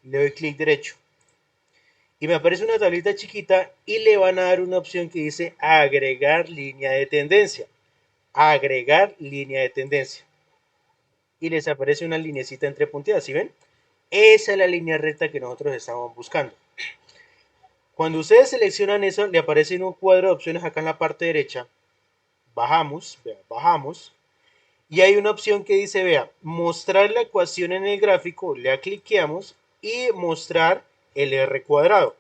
Le doy clic derecho. Y me aparece una tablita chiquita y le van a dar una opción que dice agregar línea de tendencia. Agregar línea de tendencia. Y les aparece una linecita entre punteadas, ¿sí ven? Esa es la línea recta que nosotros estamos buscando. Cuando ustedes seleccionan eso, le aparece un cuadro de opciones acá en la parte derecha. Bajamos, vea, bajamos. Y hay una opción que dice, vea, mostrar la ecuación en el gráfico, le cliqueamos y mostrar el R cuadrado.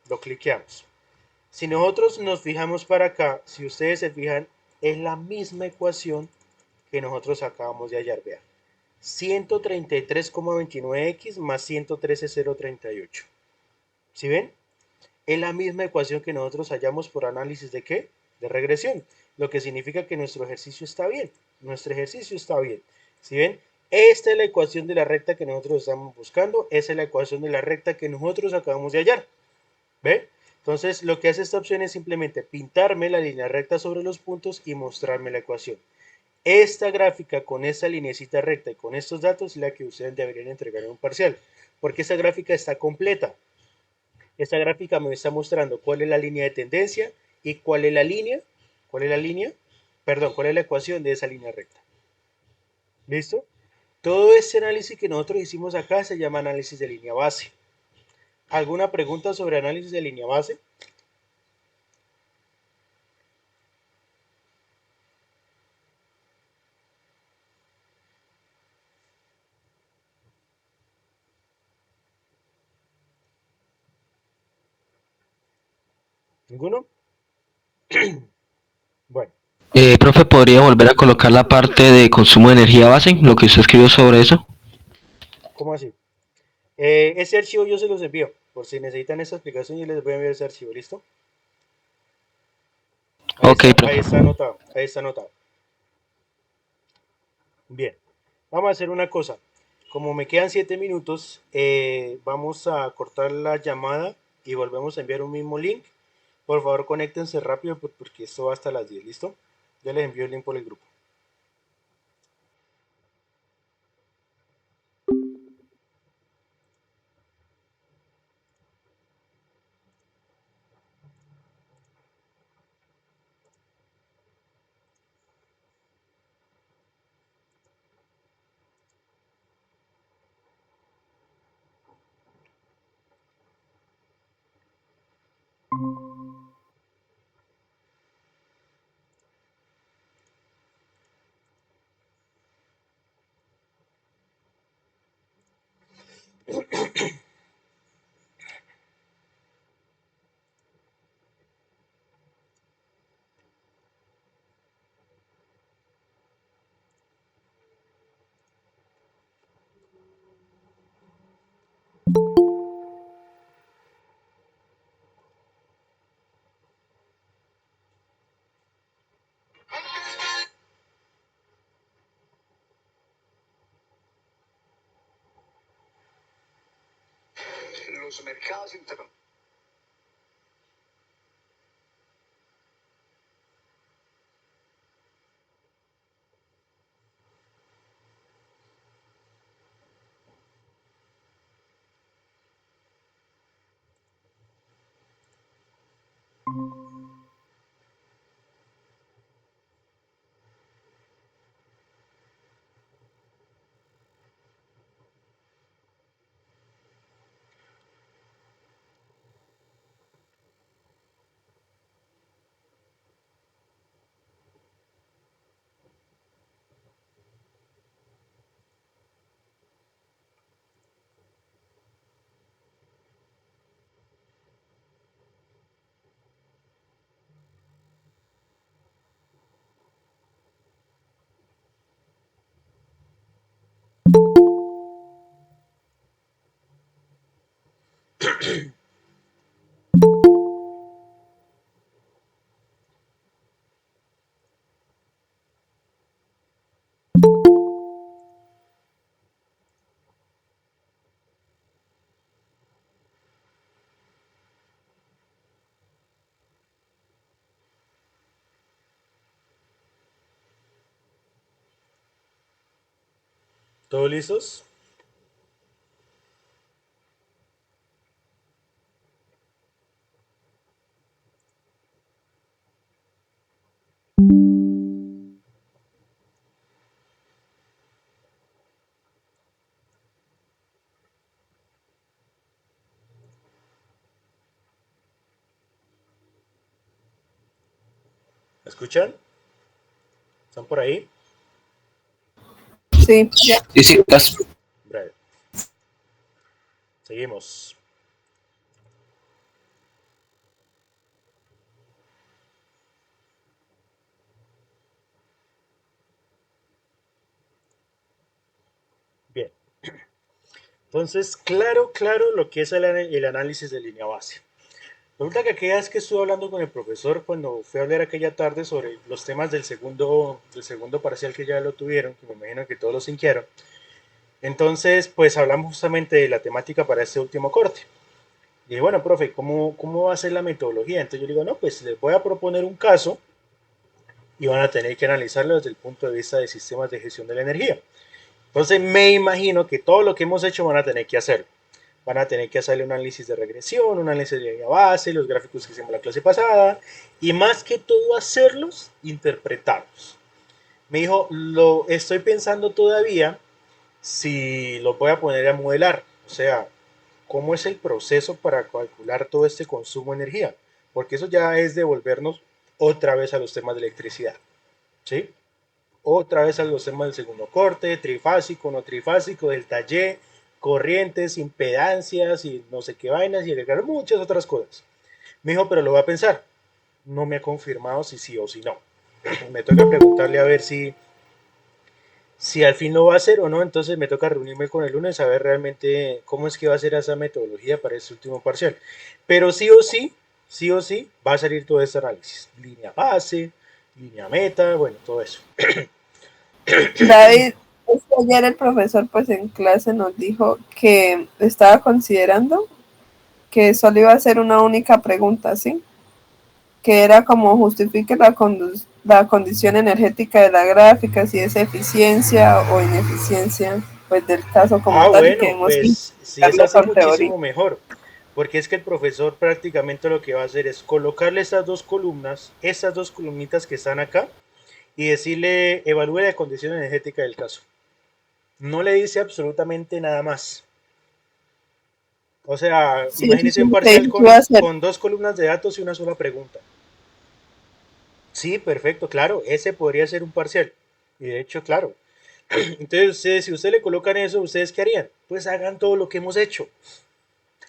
Lo cliqueamos. Si nosotros nos fijamos para acá, si ustedes se fijan, es la misma ecuación que nosotros acabamos de hallar, vea. 133,29x más 113,038. ¿Sí ven? Es la misma ecuación que nosotros hallamos por análisis de ¿qué? De regresión. Lo que significa que nuestro ejercicio está bien. Nuestro ejercicio está bien. ¿Sí ven? Esta es la ecuación de la recta que nosotros estamos buscando. Esa es la ecuación de la recta que nosotros acabamos de hallar. ¿Ve? Entonces, lo que hace esta opción es simplemente pintarme la línea recta sobre los puntos y mostrarme la ecuación. Esta gráfica con esta lineecita recta y con estos datos es la que ustedes deberían entregar en un parcial, porque esta gráfica está completa. Esta gráfica me está mostrando cuál es la línea de tendencia y cuál es la línea, cuál es la ecuación de esa línea recta. ¿Listo? Todo este análisis que nosotros hicimos acá se llama análisis de línea base. ¿Alguna pregunta sobre análisis de línea base? ¿Ninguno? Bueno, Profe, ¿podría volver a colocar la parte de consumo de energía base, lo que usted escribió sobre eso? ¿cómo así? Ese archivo yo se los envío. Por si necesitan esa explicación, yo les voy a enviar ese archivo, ¿listo? Ok, Ahí profe. está anotado, ahí está anotado. Bien, vamos a hacer una cosa. Como me quedan 7 minutos, vamos a cortar la llamada y volvemos a enviar un mismo link. Por favor, conéctense rápido porque esto va hasta las 10, ¿listo? Ya les envío el link por el grupo. Los mercados internacionales. ¿Todos listos? ¿Me escuchan? ¿Están por ahí? Sí, ya. Sí, sí, Breve. Seguimos. Bien. Entonces, claro lo que es el análisis de línea base. Resulta que aquella vez que estuve hablando con el profesor cuando fui a hablar aquella tarde sobre los temas del segundo parcial que ya lo tuvieron, que me imagino que todos los inquieron, Entonces, pues hablamos justamente de la temática para este último corte. Y dije, bueno, profe, ¿cómo va a ser la metodología? Entonces yo le digo, no, pues les voy a proponer un caso y van a tener que analizarlo desde el punto de vista de sistemas de gestión de la energía. Entonces me imagino que todo lo que hemos hecho van a tener que hacerlo. Van a tener que hacerle un análisis de regresión, un análisis de línea base, los gráficos que hicimos la clase pasada, y más que todo hacerlos, interpretarlos. Me dijo, lo estoy pensando todavía si lo voy a poner a modelar, o sea, cómo es el proceso para calcular todo este consumo de energía, porque eso ya es devolvernos otra vez a los temas de electricidad, ¿sí? Otra vez a los temas del segundo corte, trifásico, no trifásico, del taller, corrientes, impedancias y no sé qué vainas y agregar muchas otras cosas. Me dijo, pero lo va a pensar. No me ha confirmado si sí o si no. Me toca preguntarle a ver si al fin lo va a hacer o no, entonces me toca reunirme con el lunes a ver realmente cómo es que va a ser esa metodología para este último parcial. Pero sí o sí, va a salir todo este análisis. Línea base, línea meta, bueno, todo eso. David, es que ayer el profesor pues en clase nos dijo que estaba considerando que solo iba a hacer una única pregunta, ¿sí? Que era como justifique la condición energética de la gráfica, si es eficiencia o ineficiencia, pues del caso como tal, y que Bueno, hemos que pues si es investigarlo así, por teoría. muchísimo mejor. Porque es que el profesor prácticamente lo que va a hacer es colocarle estas dos columnas, estas dos columnitas que están acá, y decirle, evalúe la condición energética del caso. No le dice absolutamente nada más. O sea, Sí, eso imagínese es un lo que parcial dijo que iba a hacer. con dos columnas de datos y una sola pregunta. Sí, perfecto, claro, ese podría ser un parcial. Y de hecho, claro. Entonces, ustedes, si ustedes le colocan eso, ¿ustedes qué harían? Pues hagan todo lo que hemos hecho.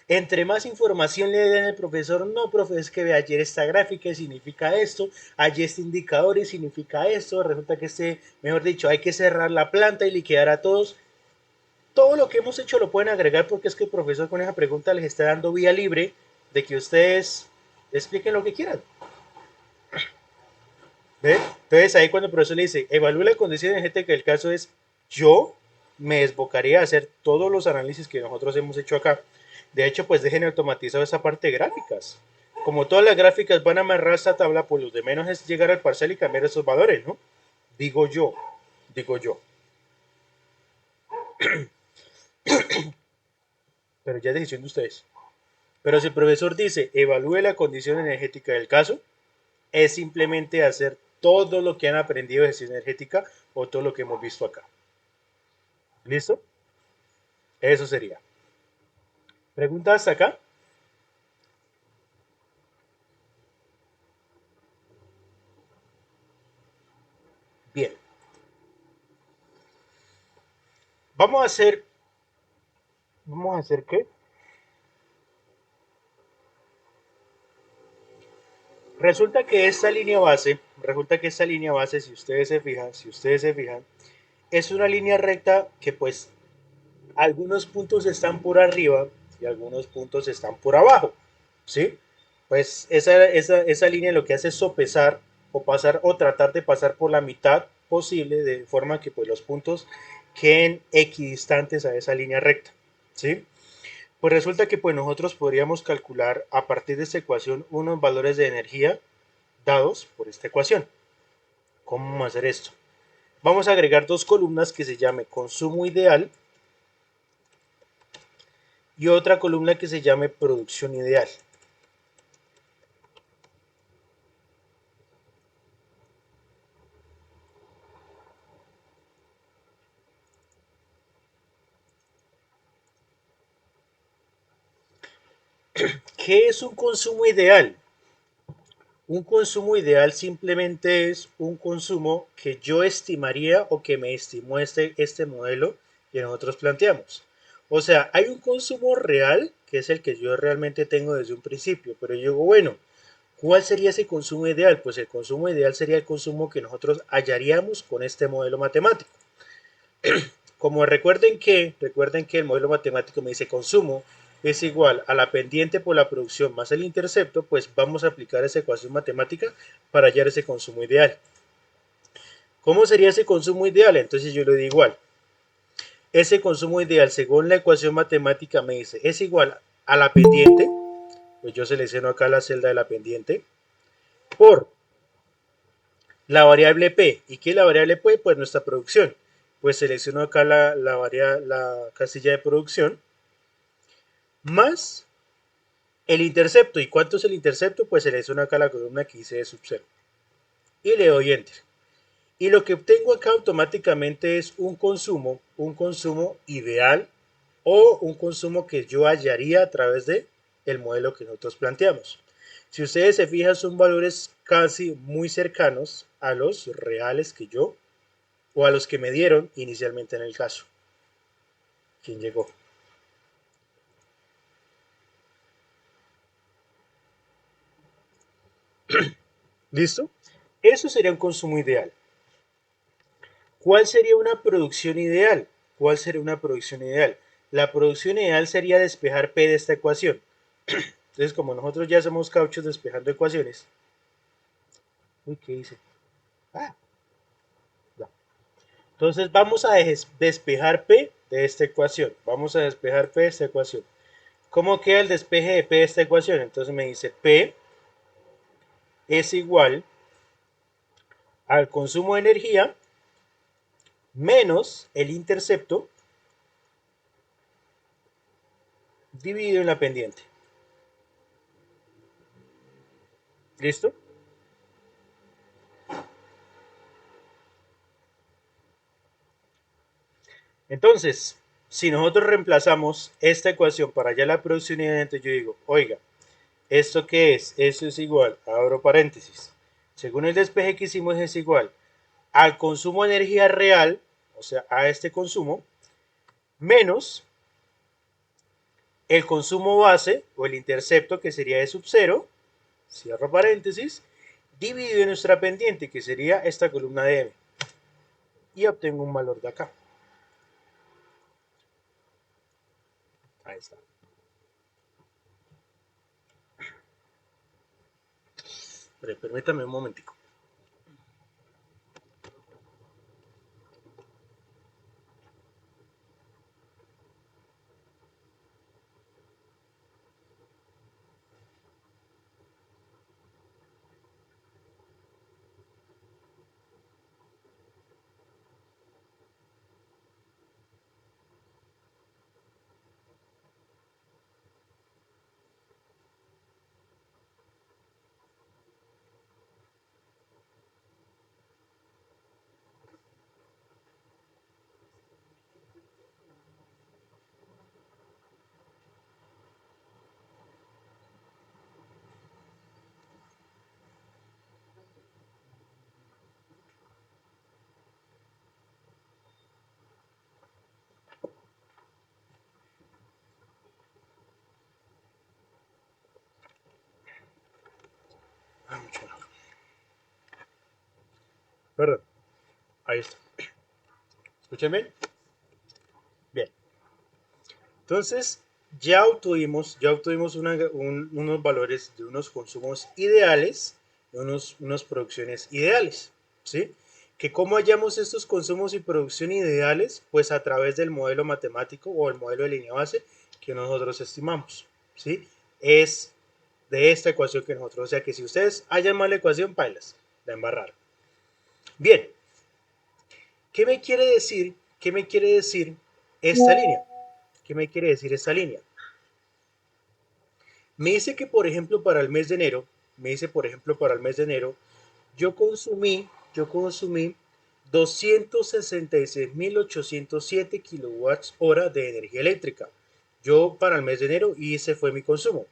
Entre más información le den al profesor, no, profe, es que ve ayer esta gráfica y significa esto, ayer este indicador y significa esto, resulta que mejor dicho, hay que cerrar la planta y liquidar a todos. Todo lo que hemos hecho lo pueden agregar porque es que el profesor con esa pregunta les está dando vía libre de que ustedes expliquen lo que quieran. ¿Ve? Entonces ahí cuando el profesor le dice, evalúe la condición energética del caso es, yo me desbocaría a hacer todos los análisis que nosotros hemos hecho acá. De hecho, pues dejen automatizado esa parte de gráficas. Como todas las gráficas van a amarrar esta tabla, pues lo de menos es llegar al parcial y cambiar esos valores, ¿no? Digo yo, digo yo. Pero ya es decisión de ustedes. Pero si el profesor dice, evalúe la condición energética del caso, es simplemente hacer todo lo que han aprendido de gestión energética o todo lo que hemos visto acá. ¿Listo? Eso sería. ¿Preguntas hasta acá? Bien. Vamos a hacer ¿qué? Resulta que esta línea base, si ustedes se fijan, es una línea recta que pues algunos puntos están por arriba y algunos puntos están por abajo, ¿sí? Pues esa línea lo que hace es sopesar o pasar o tratar de pasar por la mitad posible de forma que pues los puntos queden equidistantes a esa línea recta, ¿sí? Pues resulta que pues nosotros podríamos calcular a partir de esta ecuación unos valores de energía dados por esta ecuación. ¿Cómo vamos a hacer esto? Vamos a agregar dos columnas que se llame consumo ideal y otra columna que se llame producción ideal. ¿Qué es un consumo ideal? Un consumo ideal simplemente es un consumo que yo estimaría o que me estimó este modelo que nosotros planteamos. O sea, hay un consumo real, que es el que yo realmente tengo desde un principio, pero yo digo, bueno, ¿cuál sería ese consumo ideal? Pues el consumo ideal sería el consumo que nosotros hallaríamos con este modelo matemático. Como recuerden que el modelo matemático me dice consumo es igual a la pendiente por la producción más el intercepto, pues vamos a aplicar esa ecuación matemática para hallar ese consumo ideal. ¿Cómo sería ese consumo ideal? Entonces yo le digo igual. ese consumo ideal, según la ecuación matemática, me dice, es igual a la pendiente, pues yo selecciono acá la celda de la pendiente, por la variable P. ¿Y qué es la variable P? Pues nuestra producción. Pues selecciono acá la casilla de producción, más el intercepto. ¿Y cuánto es el intercepto? Pues selecciono acá la columna que dice de sub 0. Y le doy enter. Y lo que obtengo acá automáticamente es un consumo ideal o un consumo que yo hallaría a través de el modelo que nosotros planteamos. Si ustedes se fijan, son valores casi muy cercanos a los reales que yo o a los que me dieron inicialmente en el caso. ¿Quién llegó? ¿Listo? Eso sería un consumo ideal. ¿Cuál sería una producción ideal? ¿Cuál sería una producción ideal? La producción ideal sería despejar P de esta ecuación. Entonces, como nosotros ya somos cauchos despejando ecuaciones. Uy, ¿qué hice? Ah, ya. Entonces vamos a despejar P de esta ecuación. Vamos a despejar P de esta ecuación. ¿Cómo queda el despeje de P de esta ecuación? Entonces me dice P es igual al consumo de energía menos el intercepto dividido en la pendiente. ¿Listo? Entonces, si nosotros reemplazamos esta ecuación para ya la producción inherente, yo digo, oiga, ¿esto qué es? Eso es igual, abro paréntesis. Según el despeje que hicimos es igual al consumo de energía real, o sea, a este consumo, menos el consumo base o el intercepto que sería de sub 0, cierro paréntesis, dividido en nuestra pendiente que sería esta columna de M. Y obtengo un valor de acá. Ahí está. Pero permítame un momentico. Perdón, ahí está. ¿Escuchan bien? Bien. Entonces, ya obtuvimos unos valores de unos consumos ideales, de unas producciones ideales, ¿sí? Que cómo hallamos estos consumos y producción ideales, pues a través del modelo matemático o el modelo de línea base que nosotros estimamos, ¿sí? Es de esta ecuación que nosotros, o sea que si ustedes hallan mal la ecuación, pailas, la embarraron. Bien, ¿qué me quiere decir? ¿Qué me quiere decir esta línea? ¿Qué me quiere decir esta línea? Me dice que, por ejemplo, para el mes de enero, yo consumí 266.807 kilowatts hora de energía eléctrica. Yo para el mes de enero y ese fue mi consumo.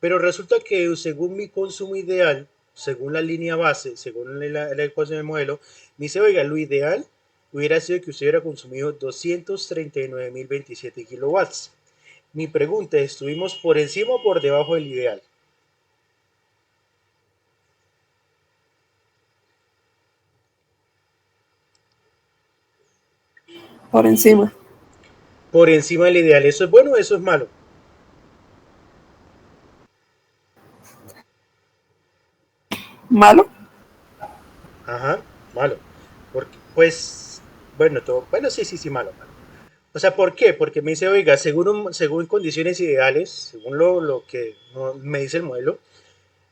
Pero resulta que según mi consumo ideal, según la línea base, según la ecuación del modelo, me dice, oiga, lo ideal hubiera sido que usted hubiera consumido 239.027 kilowatts. Mi pregunta es, ¿estuvimos por encima o por debajo del ideal? Por encima. Por encima del ideal. ¿Eso es bueno o eso es malo? ¿Malo? Ajá, malo. Porque, pues, bueno, sí, malo, malo. O sea, ¿por qué? Porque me dice, oiga, según condiciones ideales, según lo que me dice el modelo,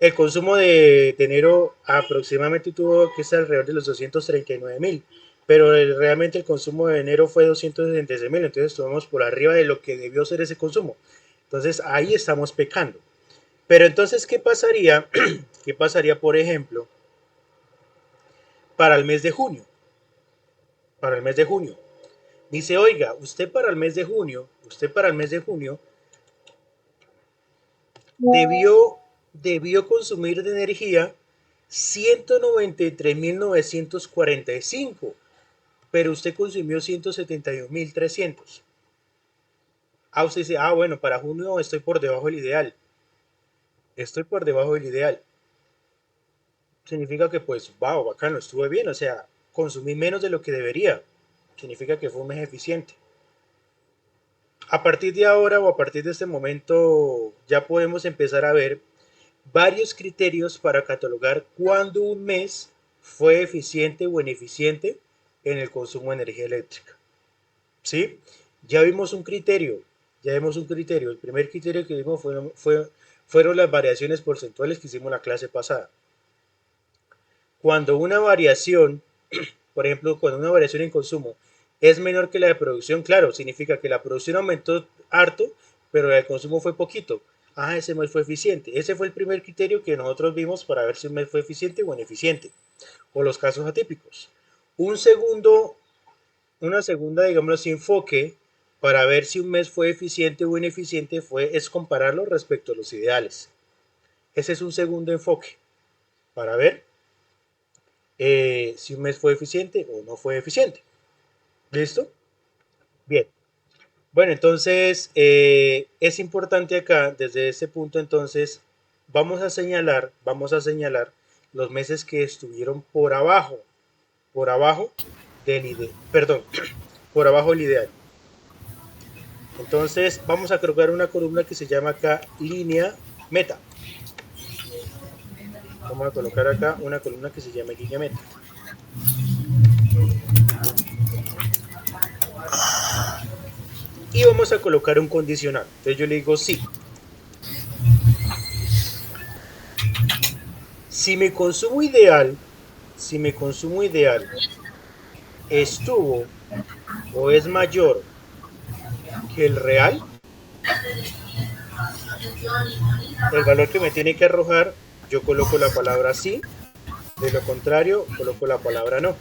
el consumo de enero aproximadamente tuvo que estar alrededor de los 239.000, pero realmente el consumo de enero fue 266.000, entonces estuvimos por arriba de lo que debió ser ese consumo. Entonces ahí estamos pecando. Pero entonces, ¿qué pasaría? ¿Qué pasaría, por ejemplo, para el mes de junio? Para el mes de junio. Dice, oiga, usted para el mes de junio debió consumir de energía 193.945, pero usted consumió 171.300. Usted dice, bueno, para junio estoy por debajo del ideal. Estoy por debajo del ideal. Significa que pues, wow, bacano, estuve bien, o sea, consumí menos de lo que debería. Significa que fue un mes eficiente. A partir de ahora o a partir de este momento ya podemos empezar a ver varios criterios para catalogar cuándo un mes fue eficiente o ineficiente en el consumo de energía eléctrica. ¿Sí? Ya vimos un criterio, El primer criterio que vimos fueron las variaciones porcentuales que hicimos la clase pasada. Cuando una variación, por ejemplo, cuando una variación en consumo es menor que la de producción, claro, significa que la producción aumentó harto, pero el consumo fue poquito. Ese mes fue eficiente. Ese fue el primer criterio que nosotros vimos para ver si un mes fue eficiente o ineficiente, o los casos atípicos. Un segundo, una segunda, digamos así, enfoque para ver si un mes fue eficiente o ineficiente es compararlo respecto a los ideales. Ese es un segundo enfoque para ver si un mes fue eficiente o no fue eficiente. ¿Listo? Bien. Bueno, entonces es importante acá, desde este punto, entonces, vamos a señalar los meses que estuvieron por abajo del ideal, perdón, por abajo del ideal. Entonces, vamos a colocar una columna que se llama acá línea meta. Vamos a colocar acá una columna que se llama línea meta. Y vamos a colocar un condicional. Entonces yo le digo sí. Si mi consumo ideal estuvo o es mayor que el real, el valor que me tiene que arrojar, yo coloco la palabra sí, de lo contrario, coloco la palabra no.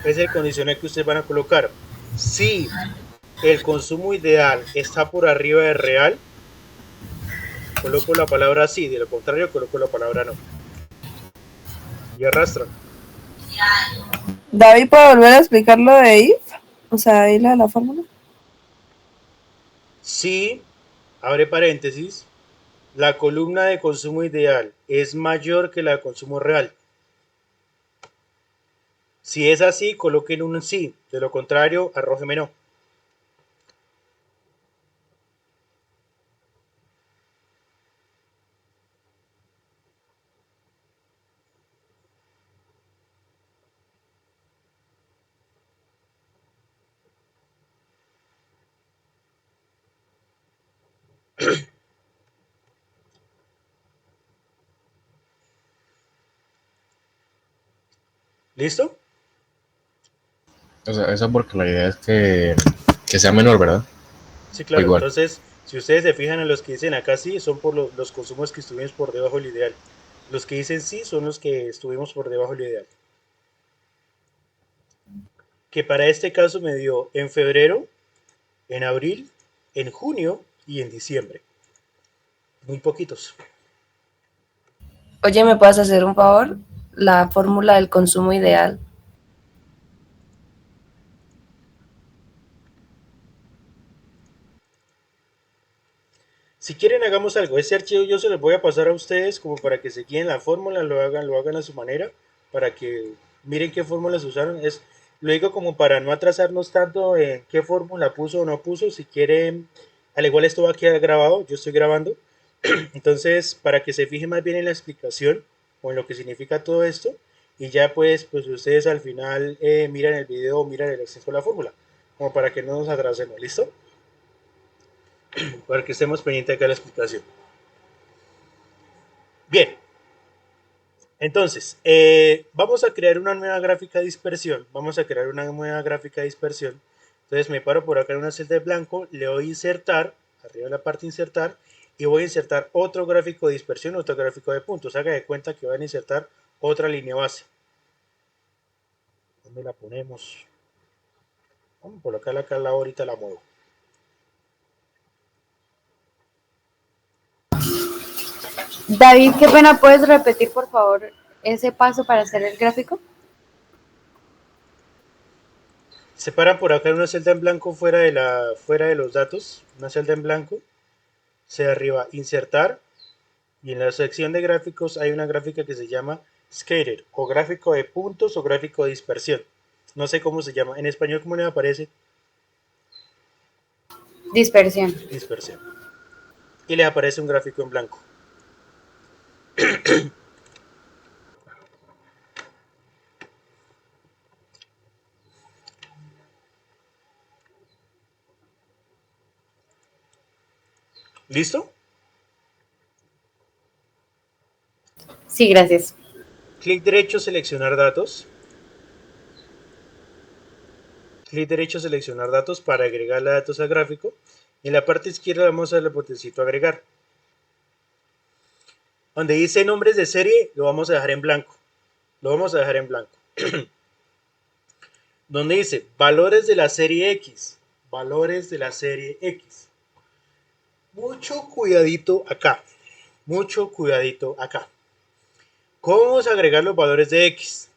Es el condicional que ustedes van a colocar. Si el consumo ideal está por arriba del real, coloco la palabra sí, de lo contrario, coloco la palabra no. Y arrastran. David, ¿puede volver a explicar lo de if? O sea, ahí la fórmula. Si, abre paréntesis, la columna de consumo ideal es mayor que la de consumo real. Si es así, coloquen un sí. De lo contrario, arrójeme no. ¿Listo? O sea, eso porque la idea es que sea menor, ¿verdad? Sí, O claro. igual. Entonces, si ustedes se fijan en los que dicen acá sí, son por los consumos que estuvimos por debajo del ideal. Los que dicen sí son los que estuvimos por debajo del ideal. Que para este caso me dio en febrero, en abril, en junio y en diciembre. Muy poquitos. Oye, ¿me puedes hacer un favor? La fórmula del consumo ideal. Si quieren hagamos algo, ese archivo yo se los voy a pasar a ustedes como para que se guíen la fórmula, lo hagan a su manera, para que miren qué fórmulas usaron. Lo digo como para no atrasarnos tanto en qué fórmula puso o no puso. Si quieren, al igual esto va a quedar grabado, yo estoy grabando. Entonces, para que se fijen más bien en la explicación o en lo que significa todo esto, y ya pues ustedes al final miran el video o miran el exceso de la fórmula. como para que no nos atrasemos, ¿listo? Para que estemos pendientes acá de la explicación. Bien, entonces, vamos a crear una nueva gráfica de dispersión. Entonces me paro por acá en una celda de blanco, le doy insertar, arriba en la parte insertar, y voy a insertar otro gráfico de dispersión, otro gráfico de puntos. Haga de cuenta que van a insertar otra línea base. ¿Dónde la ponemos? Vamos a colocarla acá al lado, ahorita la muevo. David, qué pena, ¿puedes repetir por favor ese paso para hacer el gráfico? Se paran por acá en una celda en blanco fuera de los datos, una celda en blanco, se arriba insertar, y en la sección de gráficos hay una gráfica que se llama scatter, o gráfico de puntos o gráfico de dispersión. No sé cómo se llama. En español, ¿cómo le aparece? Dispersión. Dispersión. Y le aparece un gráfico en blanco. ¿Listo? Sí, gracias. Clic derecho, seleccionar datos. Clic derecho, seleccionar datos para agregarle datos al gráfico. Y en la parte izquierda vamos a darle el botoncito agregar. Donde dice nombres de serie, lo vamos a dejar en blanco. Donde dice valores de la serie X. Mucho cuidadito acá. ¿Cómo vamos a agregar los valores de X?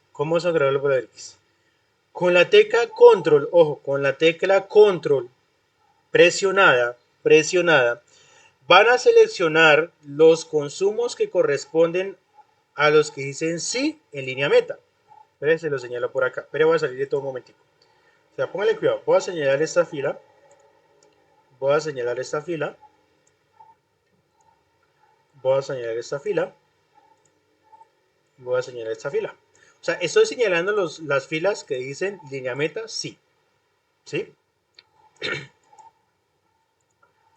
Con la tecla control, ojo, con la tecla control presionada, van a seleccionar los consumos que corresponden a los que dicen sí en línea meta. Pero se lo señalo por acá, pero voy a salir de todo un momentico. O sea, póngale cuidado, voy a señalar esta fila. Voy a señalar esta fila. O sea, estoy señalando las filas que dicen línea meta sí. ¿Sí?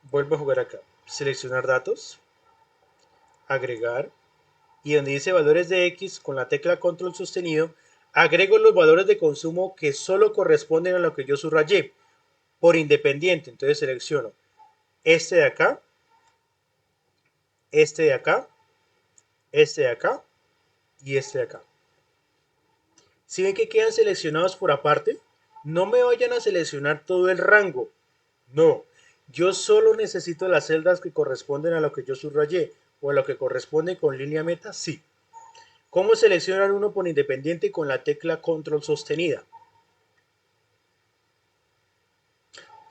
Vuelvo a jugar acá. Seleccionar datos. Agregar. Y donde dice valores de X, con la tecla control sostenido, agrego los valores de consumo que solo corresponden a lo que yo subrayé por independiente. Entonces selecciono este de acá, este de acá, este de acá y este de acá. Si ven que quedan seleccionados por aparte, no me vayan a seleccionar todo el rango. No, yo solo necesito las celdas que corresponden a lo que yo subrayé o a lo que corresponde con línea meta, sí. ¿Cómo seleccionar uno por independiente? Con la tecla control sostenida.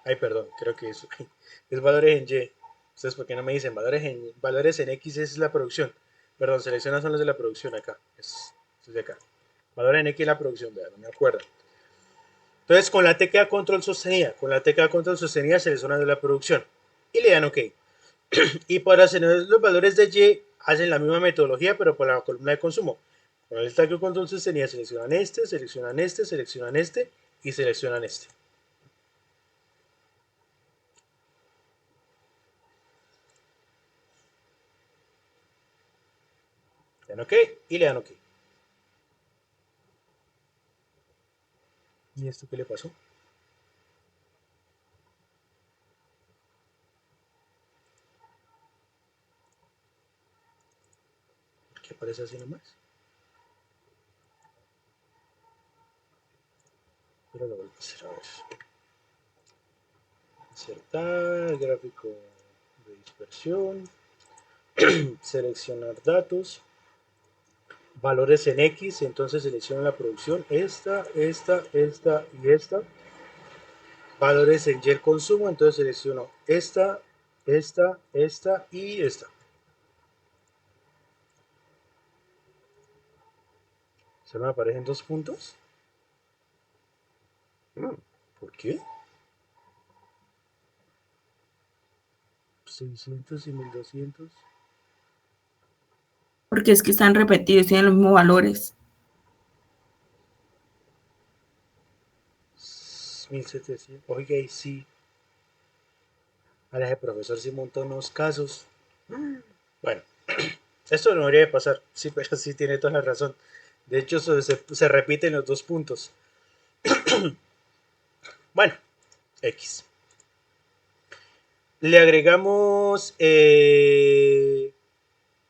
Ay, perdón, creo que es valores en Y. Ustedes, ¿por qué no me dicen valores en X? Es la producción. Perdón, selecciona son los de la producción acá. Es de acá. Valores en X es la producción, vean, no me acuerdo. Entonces, con la tecla control sostenida, seleccionan de la producción y le dan OK. Y para hacer los valores de Y, hacen la misma metodología, pero por la columna de consumo. Con el tecla control sostenida, seleccionan este y seleccionan este. Le dan OK y le dan OK. ¿Y esto qué le pasó? ¿Qué aparece así nomás? Pero lo vuelvo a hacer, a ver. Insertar, gráfico de dispersión, seleccionar datos, valores en X, entonces selecciono la producción, esta y esta. Valores en Y el consumo, entonces selecciono esta y esta. ¿Solo me aparecen 2 puntos? ¿Por qué? 600 y 1200. Porque es que están repetidos, tienen los mismos valores. 1700. Oiga, y sí. Ahora el profesor sí montó unos casos. Bueno, esto no debería de pasar. Sí, pero sí tiene toda la razón. De hecho, se repiten los dos puntos. Bueno, X. Le agregamos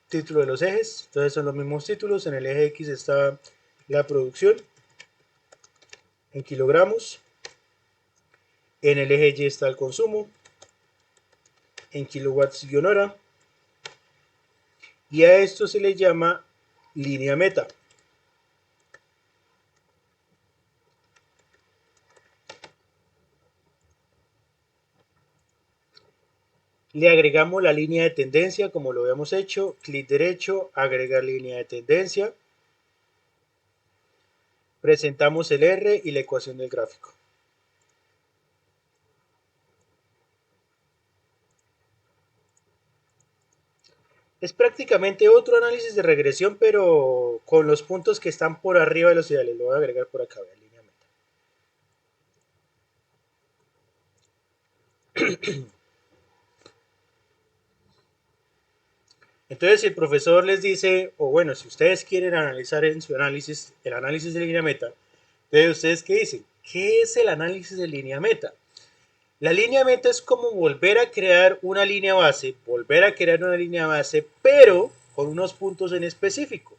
título de los ejes. Entonces son los mismos títulos. En el eje X está la producción en kilogramos. En el eje Y está el consumo en kilowatts-hora. Y a esto se le llama línea meta. Le agregamos la línea de tendencia como lo habíamos hecho. Clic derecho, agregar línea de tendencia. Presentamos el R y la ecuación del gráfico. Es prácticamente otro análisis de regresión, pero con los puntos que están por arriba de los ideales. Lo voy a agregar por acá, vean, línea meta. Entonces, si el profesor les dice, o bueno, si ustedes quieren analizar en su análisis, el análisis de línea meta, entonces ustedes ¿qué dicen? ¿Qué es el análisis de línea meta? La línea meta es como volver a crear una línea base, pero con unos puntos en específico.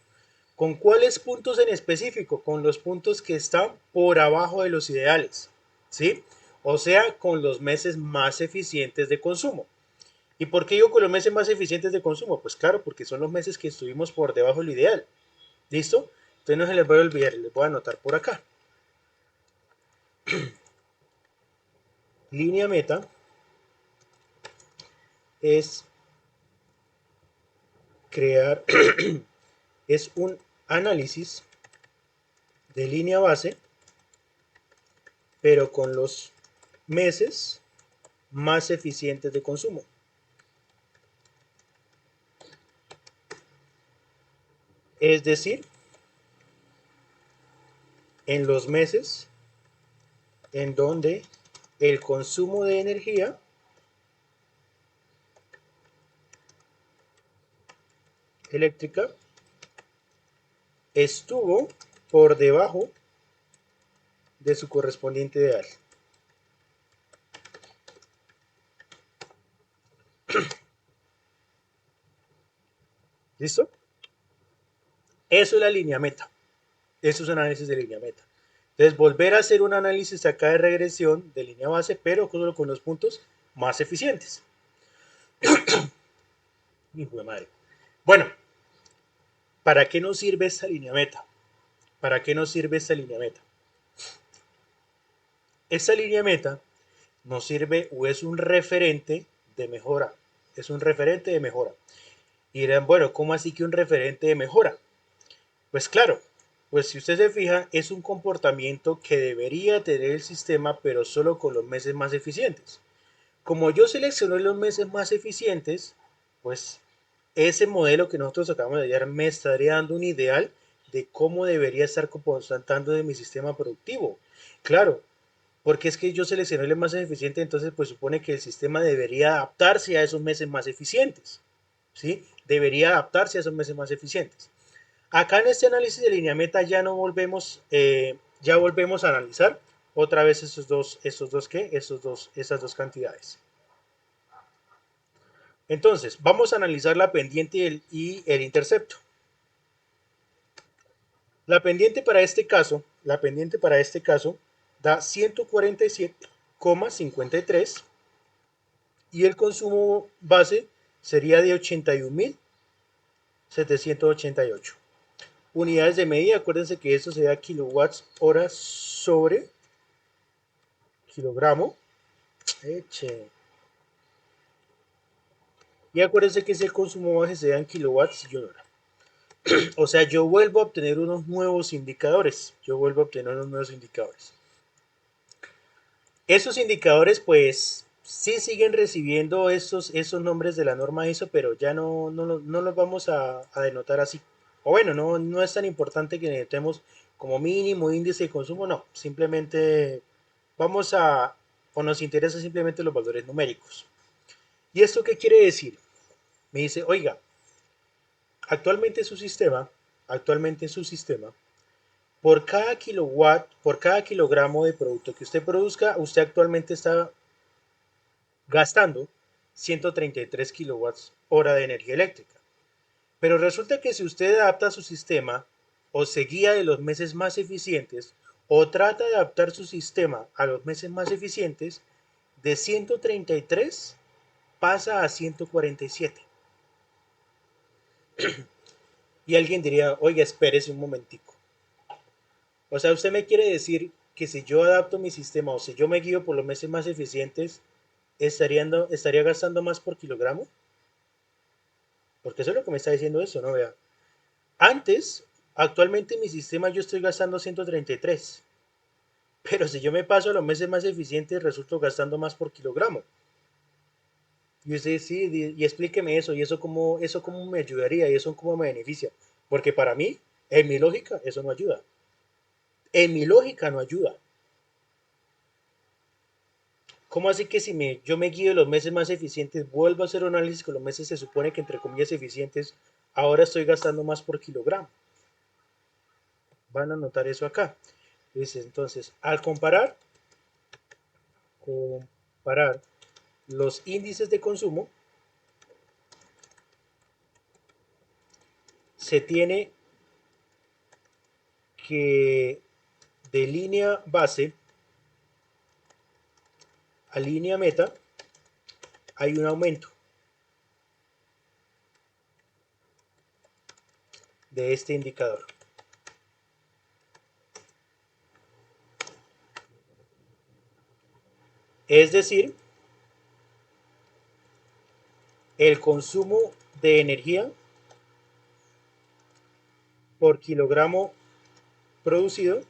¿Con cuáles puntos en específico? Con los puntos que están por abajo de los ideales, ¿sí? O sea, con los meses más eficientes de consumo. ¿Y por qué digo con los meses más eficientes de consumo? Pues claro, porque son los meses que estuvimos por debajo del ideal. ¿Listo? Entonces no se les voy a olvidar, les voy a anotar por acá. Línea meta es crear, es un análisis de línea base, pero con los meses más eficientes de consumo. Es decir, en los meses en donde el consumo de energía eléctrica estuvo por debajo de su correspondiente ideal. ¿Listo? Eso es la línea meta. Eso es un análisis de línea meta. Entonces, volver a hacer un análisis acá de regresión de línea base, pero solo con los puntos más eficientes. Hijo de madre. Bueno, ¿para qué nos sirve esta línea meta? ¿Para qué nos sirve esta línea meta? Esta línea meta nos sirve o es un referente de mejora. Es un referente de mejora. Y dirán, bueno, ¿cómo así que un referente de mejora? Pues claro, pues si usted se fija, es un comportamiento que debería tener el sistema, pero solo con los meses más eficientes. Como yo seleccioné los meses más eficientes, pues ese modelo que nosotros acabamos de hallar me estaría dando un ideal de cómo debería estar comportando de mi sistema productivo. Claro, porque es que yo seleccioné el más eficiente, entonces pues supone que el sistema debería adaptarse a esos meses más eficientes, ¿sí? Debería adaptarse a esos meses más eficientes. Acá en este análisis de línea meta ya no volvemos, ya volvemos a analizar otra vez esas dos cantidades. Entonces, vamos a analizar la pendiente y el intercepto. La pendiente para este caso da 147,53 y el consumo base sería de 81.788. Unidades de medida, acuérdense que esto sería kilowatts hora sobre kilogramo. Y acuérdense que si el consumo base se da en kilowatts y hora. O sea, yo vuelvo a obtener unos nuevos indicadores. Esos indicadores, pues, sí siguen recibiendo esos nombres de la norma ISO, pero ya no los vamos a denotar así. O bueno, no es tan importante que denotemos como mínimo índice de consumo, no. Simplemente o nos interesa simplemente los valores numéricos. ¿Y esto qué quiere decir? Me dice, oiga, actualmente en su sistema, por cada kilowatt, por cada kilogramo de producto que usted produzca, usted actualmente está gastando 133 kilowatts hora de energía eléctrica. Pero resulta que si usted adapta su sistema o se guía de los meses más eficientes o trata de adaptar su sistema a los meses más eficientes, de 133 pasa a 147. Y alguien diría, oiga, espérese un momentico. O sea, usted me quiere decir que si yo adapto mi sistema o si yo me guío por los meses más eficientes, estaría gastando más por kilogramo. Porque eso es lo que me está diciendo eso, ¿no? Vea. Actualmente en mi sistema yo estoy gastando 133. Pero si yo me paso a los meses más eficientes, resulto gastando más por kilogramo. Y usted sí, y explíqueme eso, y eso cómo me ayudaría, y eso cómo me beneficia. Porque para mí, en mi lógica, eso no ayuda. En mi lógica no ayuda. ¿Cómo así que si yo me guío de los meses más eficientes, vuelvo a hacer un análisis con los meses se supone que entre comillas eficientes, ahora estoy gastando más por kilogramo? Van a notar eso acá. Dice, entonces, al comparar los índices de consumo, se tiene que de línea base a línea meta hay un aumento de este indicador. Es decir, el consumo de energía por kilogramo producido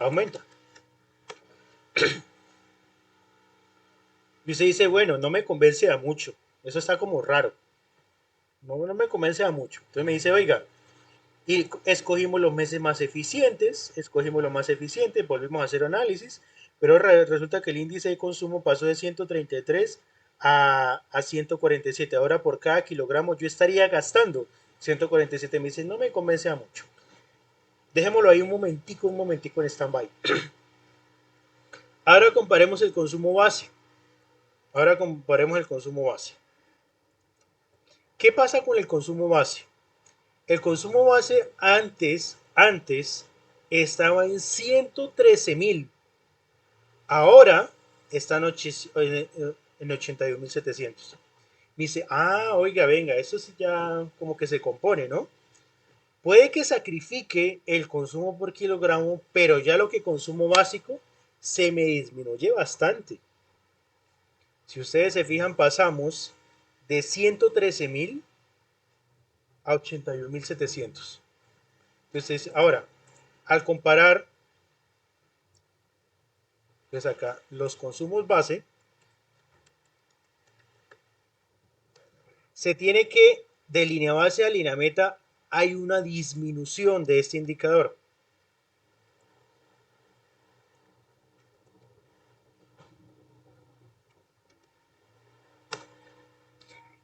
aumenta. Y usted dice, bueno, no me convence a mucho. Eso está como raro. No me convence a mucho. Entonces me dice, oiga, y escogimos los meses más eficientes, volvimos a hacer análisis, pero resulta que el índice de consumo pasó de 133 a 147. Ahora por cada kilogramo yo estaría gastando 147. Me dice, no me convence a mucho. Dejémoslo ahí un momentico en stand-by. Ahora comparemos el consumo base. ¿Qué pasa con el consumo base? El consumo base antes estaba en 113.000. Ahora está en 81.700. Me dice, oiga, venga, eso sí ya como que se compone, ¿no? Puede que sacrifique el consumo por kilogramo, pero ya lo que consumo básico se me disminuye bastante. Si ustedes se fijan, pasamos de 113.000 a 81.700. Entonces, ahora, al comparar, pues acá, los consumos base, se tiene que, de línea base a línea meta, hay una disminución de este indicador.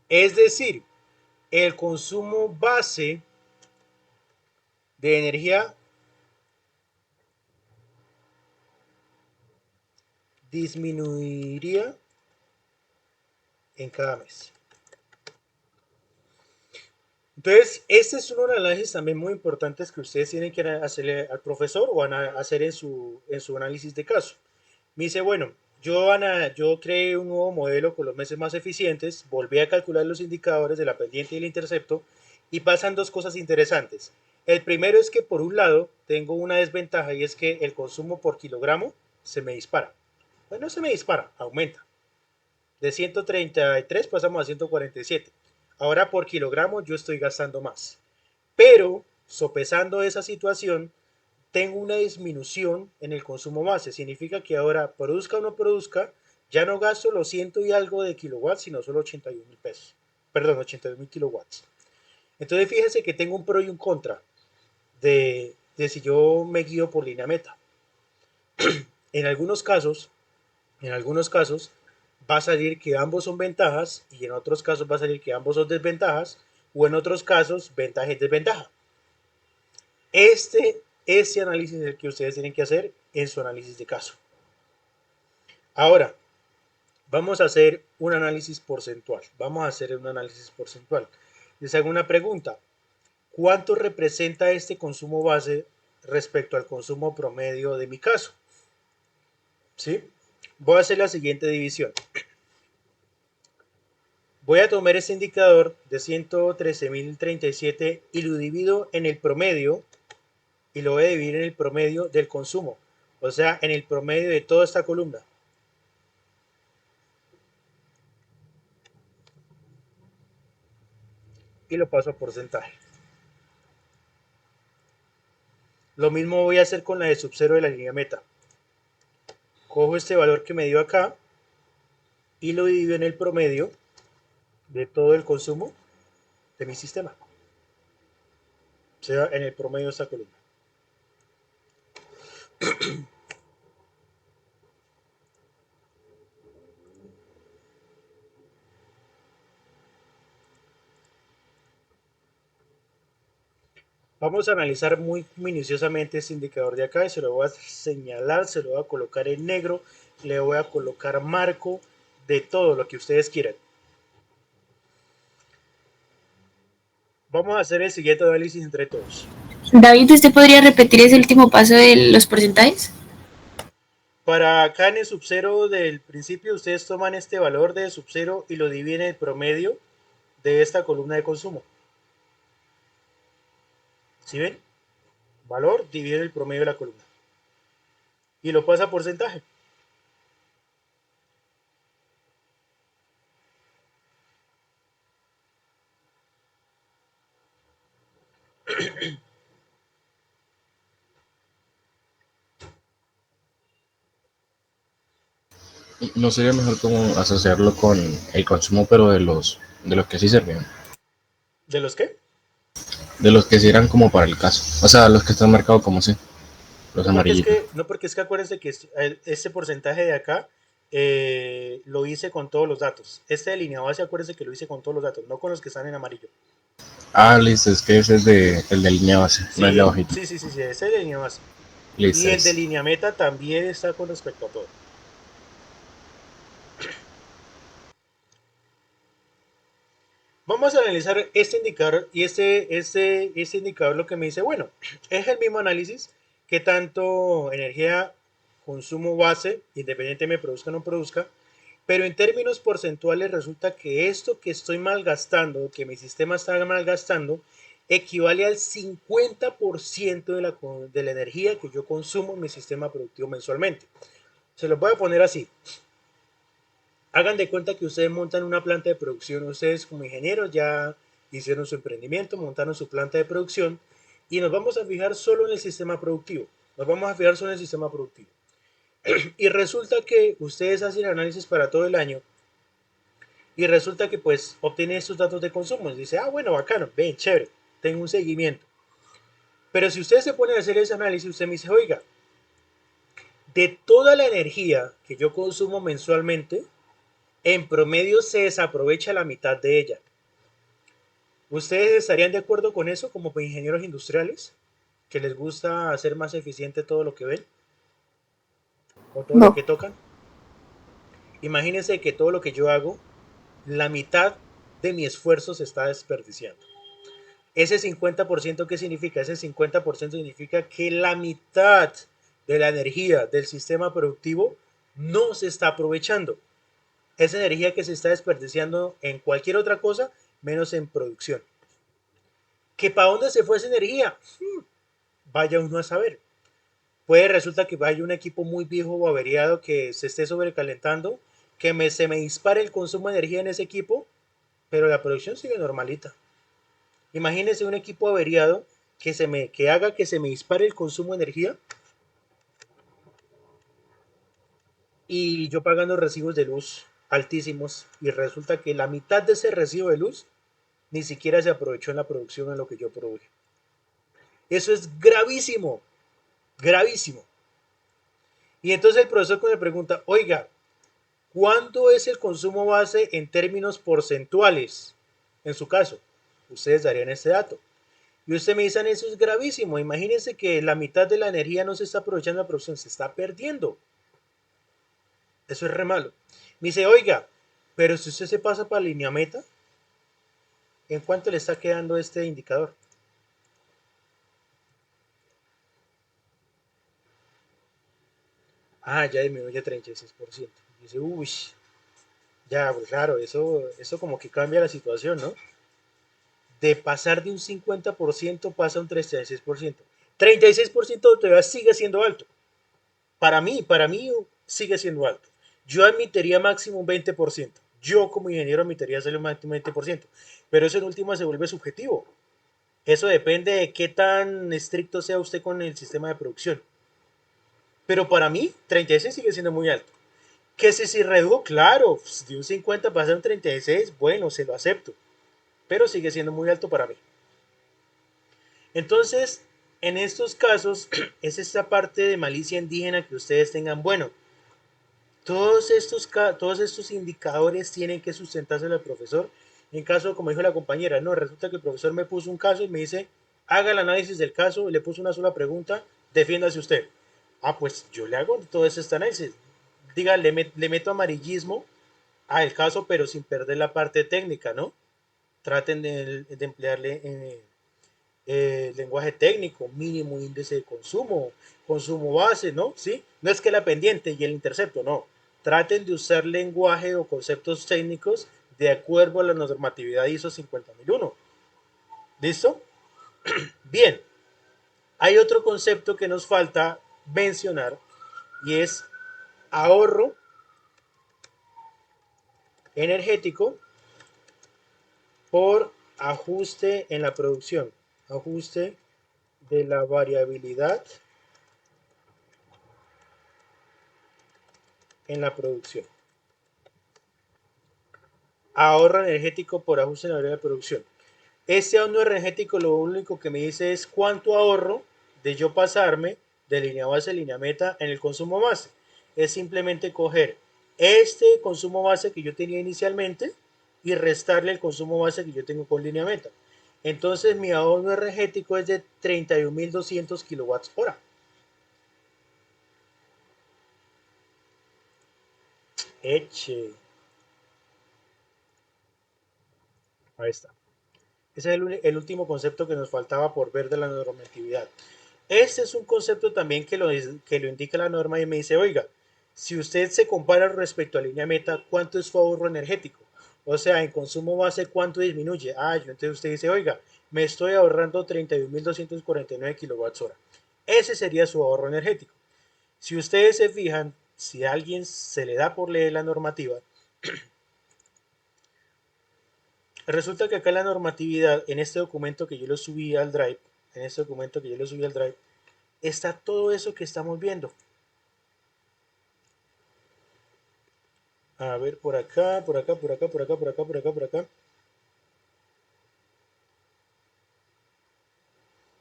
Es decir, el consumo base de energía disminuiría en cada mes. Entonces, este es uno de los análisis también muy importantes que ustedes tienen que hacerle al profesor o hacer en su análisis de caso. Me dice, bueno, yo creé un nuevo modelo con los meses más eficientes, volví a calcular los indicadores de la pendiente y el intercepto y pasan dos cosas interesantes. El primero es que por un lado tengo una desventaja y es que el consumo por kilogramo se me dispara. Bueno, se me dispara, aumenta. De 133 pasamos a 147. Ahora por kilogramo yo estoy gastando más. Pero, sopesando esa situación, tengo una disminución en el consumo base. Significa que ahora, produzca o no produzca, ya no gasto los 100 y algo de kilowatts, sino solo 81.000 pesos. Perdón, 81.000 kilowatts. Entonces, fíjense que tengo un pro y un contra de si yo me guío por línea meta. En algunos casos va a salir que ambos son ventajas y en otros casos va a salir que ambos son desventajas o en otros casos ventaja y desventaja. Este análisis es el que ustedes tienen que hacer en su análisis de caso. Ahora, vamos a hacer un análisis porcentual. Les hago una pregunta. ¿Cuánto representa este consumo base respecto al consumo promedio de mi caso? ¿Sí? Voy a hacer la siguiente división. Voy a tomar este indicador de 113.037 y lo divido en el promedio y lo voy a dividir en el promedio del consumo, o sea, en el promedio de toda esta columna. Y lo paso a porcentaje. Lo mismo voy a hacer con la de sub-0 de la línea meta. Cojo este valor que me dio acá y lo divido en el promedio de todo el consumo de mi sistema, o sea, en el promedio de esta columna. Vamos a analizar muy minuciosamente este indicador de acá y se lo voy a señalar, se lo voy a colocar en negro, le voy a colocar marco de todo lo que ustedes quieran. Vamos a hacer el siguiente análisis entre todos. David, ¿usted podría repetir ese último paso de los porcentajes? Para acá en el sub-0 del principio, ustedes toman este valor de sub-0 y lo dividen en el promedio de esta columna de consumo. ¿Sí ven? Valor dividido en el promedio de la columna. Y lo pasa a porcentaje. ¿No sería mejor como asociarlo con el consumo, pero de los que sí servían? ¿De los qué? De los que sí eran como para el caso. O sea, los que están marcados como sí. Los amarillitos. No, porque es que acuérdense que este porcentaje de acá lo hice con todos los datos. Este de línea base, acuérdense que lo hice con todos los datos, no con los que están en amarillo. Ah, listo, es que ese es el de línea base, Sí, no el de hojita. sí, ese es de línea base. Listo. Y el de línea meta también está con respecto a todo. Vamos a analizar este indicador y este indicador lo que me dice, bueno, es el mismo análisis que tanto energía consumo base, independientemente me produzca o no produzca, pero en términos porcentuales resulta que esto que estoy malgastando, que mi sistema está malgastando, equivale al 50% de la energía que yo consumo en mi sistema productivo mensualmente. Se los voy a poner así. Hagan de cuenta que ustedes montan una planta de producción, ustedes como ingenieros ya hicieron su emprendimiento, montaron su planta de producción y nos vamos a fijar solo en el sistema productivo. Y resulta que ustedes hacen análisis para todo el año y resulta que pues obtienen estos datos de consumo. Y dice, bueno, bacano, ven, chévere, tengo un seguimiento. Pero si ustedes se ponen a hacer ese análisis, usted me dice, oiga, de toda la energía que yo consumo mensualmente, en promedio se desaprovecha la mitad de ella. ¿Ustedes estarían de acuerdo con eso como ingenieros industriales? ¿Que les gusta hacer más eficiente todo lo que ven? ¿O todo lo que tocan? Imagínense que todo lo que yo hago, la mitad de mi esfuerzo se está desperdiciando. Ese 50%, ¿qué significa? Ese 50% significa que la mitad de la energía del sistema productivo no se está aprovechando. Es energía que se está desperdiciando en cualquier otra cosa, menos en producción. ¿Que para dónde se fue esa energía? Vaya uno a saber. Resulta que vaya un equipo muy viejo o averiado que se esté sobrecalentando, que se me dispare el consumo de energía en ese equipo, pero la producción sigue normalita. Imagínense un equipo averiado que haga que se me dispare el consumo de energía y yo pagando recibos de luz altísimos y resulta que la mitad de ese recibo de luz ni siquiera se aprovechó en la producción en lo que yo produje. Eso es gravísimo, gravísimo. Y entonces el profesor me pregunta, oiga, ¿cuánto es el consumo base en términos porcentuales? En su caso, ustedes darían ese dato. Y usted me dice, eso es gravísimo. Imagínense que la mitad de la energía no se está aprovechando en la producción, se está perdiendo. Eso es re malo. Me dice, oiga, pero si usted se pasa para línea meta, ¿en cuánto le está quedando este indicador? Ah, ya disminuye 36%. Dice, uy, ya, pues claro, eso como que cambia la situación, ¿no? De pasar de un 50% pasa a un 36%. 36% todavía sigue siendo alto. Para mí sigue siendo alto. Yo admitiría máximo un 20%. Yo como ingeniero admitiría hacerle un máximo 20%. Pero eso en última se vuelve subjetivo. Eso depende de qué tan estricto sea usted con el sistema de producción. Pero para mí, 36 sigue siendo muy alto. Que si redujo, claro, de un 50 pasa a un 36, bueno, se lo acepto. Pero sigue siendo muy alto para mí. Entonces, en estos casos, es esta parte de malicia indígena que ustedes tengan, bueno, todos estos indicadores tienen que sustentarse al profesor. En caso, como dijo la compañera, no, resulta que el profesor me puso un caso y me dice, haga el análisis del caso, le puso una sola pregunta, defiéndase usted. Ah, pues yo le hago todo este análisis. Diga, le meto amarillismo al caso, pero sin perder la parte técnica, ¿no? Traten de emplearle lenguaje técnico, mínimo índice de consumo, consumo base, ¿no? ¿Sí? No es que la pendiente y el intercepto, no. Traten de usar lenguaje o conceptos técnicos de acuerdo a la normatividad ISO 50001. ¿Listo? Bien. Hay otro concepto que nos falta mencionar y es ahorro energético por ajuste en la producción. Ajuste de la variabilidad en la producción. Ahorro energético por ajuste en la variabilidad de producción. Este ahorro energético lo único que me dice es cuánto ahorro de yo pasarme de línea base a línea meta en el consumo base. Es simplemente coger este consumo base que yo tenía inicialmente y restarle el consumo base que yo tengo con línea meta. Entonces mi ahorro energético es de 31.200 kilowatts hora. Eche. Ahí está. Ese es el último concepto que nos faltaba por ver de la normatividad. Este es un concepto también que lo indica la norma y me dice, oiga, si usted se compara respecto a línea meta, ¿cuánto es su ahorro energético? O sea, en consumo base, ¿cuánto disminuye? Entonces usted dice, oiga, me estoy ahorrando 31.249 kilowatts hora. Ese sería su ahorro energético. Si ustedes se fijan, si a alguien se le da por leer la normativa, resulta que acá la normatividad, en este documento que yo lo subí al Drive, está todo eso que estamos viendo. A ver, por acá.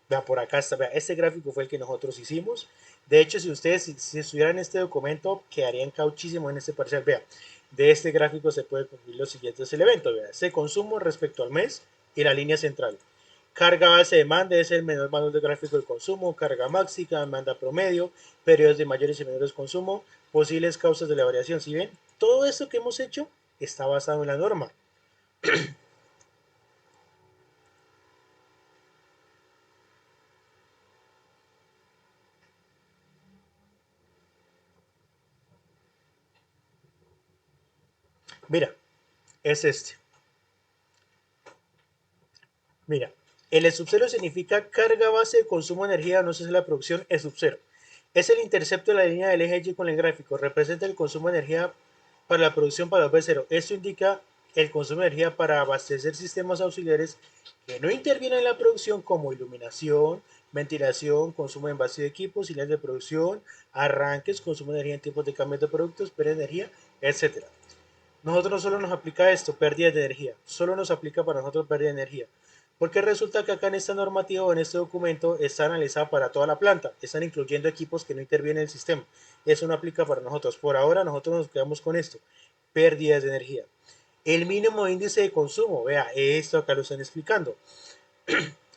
Vea, por acá está, vea, este gráfico fue el que nosotros hicimos. De hecho, si ustedes si estuvieran en este documento, quedarían cauchísimo en este parcial. Vea, de este gráfico se puede concluir los siguientes elementos. Vea, ese consumo respecto al mes y la línea central. Carga base de demanda es el menor valor del gráfico del consumo, carga máxima, demanda promedio, periodos de mayores y menores consumo, posibles causas de la variación. Si ven, todo esto que hemos hecho está basado en la norma. Mira, es este. Mira, el E sub 0 significa carga base de consumo de energía, no sé si es la producción E sub 0. Es el intercepto de la línea del eje Y con el gráfico. Representa el consumo de energía para la producción para B0. Esto indica el consumo de energía para abastecer sistemas auxiliares que no intervienen en la producción como iluminación, ventilación, consumo de envase de equipos, líneas de producción, arranques, consumo de energía en tiempos de cambio de productos, pérdida de energía, etc. Nosotros no solo nos aplica esto, pérdida de energía, solo nos aplica para nosotros pérdida de energía. Porque resulta que acá en esta normativa o en este documento está analizada para toda la planta, están incluyendo equipos que no intervienen en el sistema. eso no aplica para nosotros. Por ahora nosotros nos quedamos con esto, pérdidas de energía. El mínimo índice de consumo, vea, esto acá lo están explicando.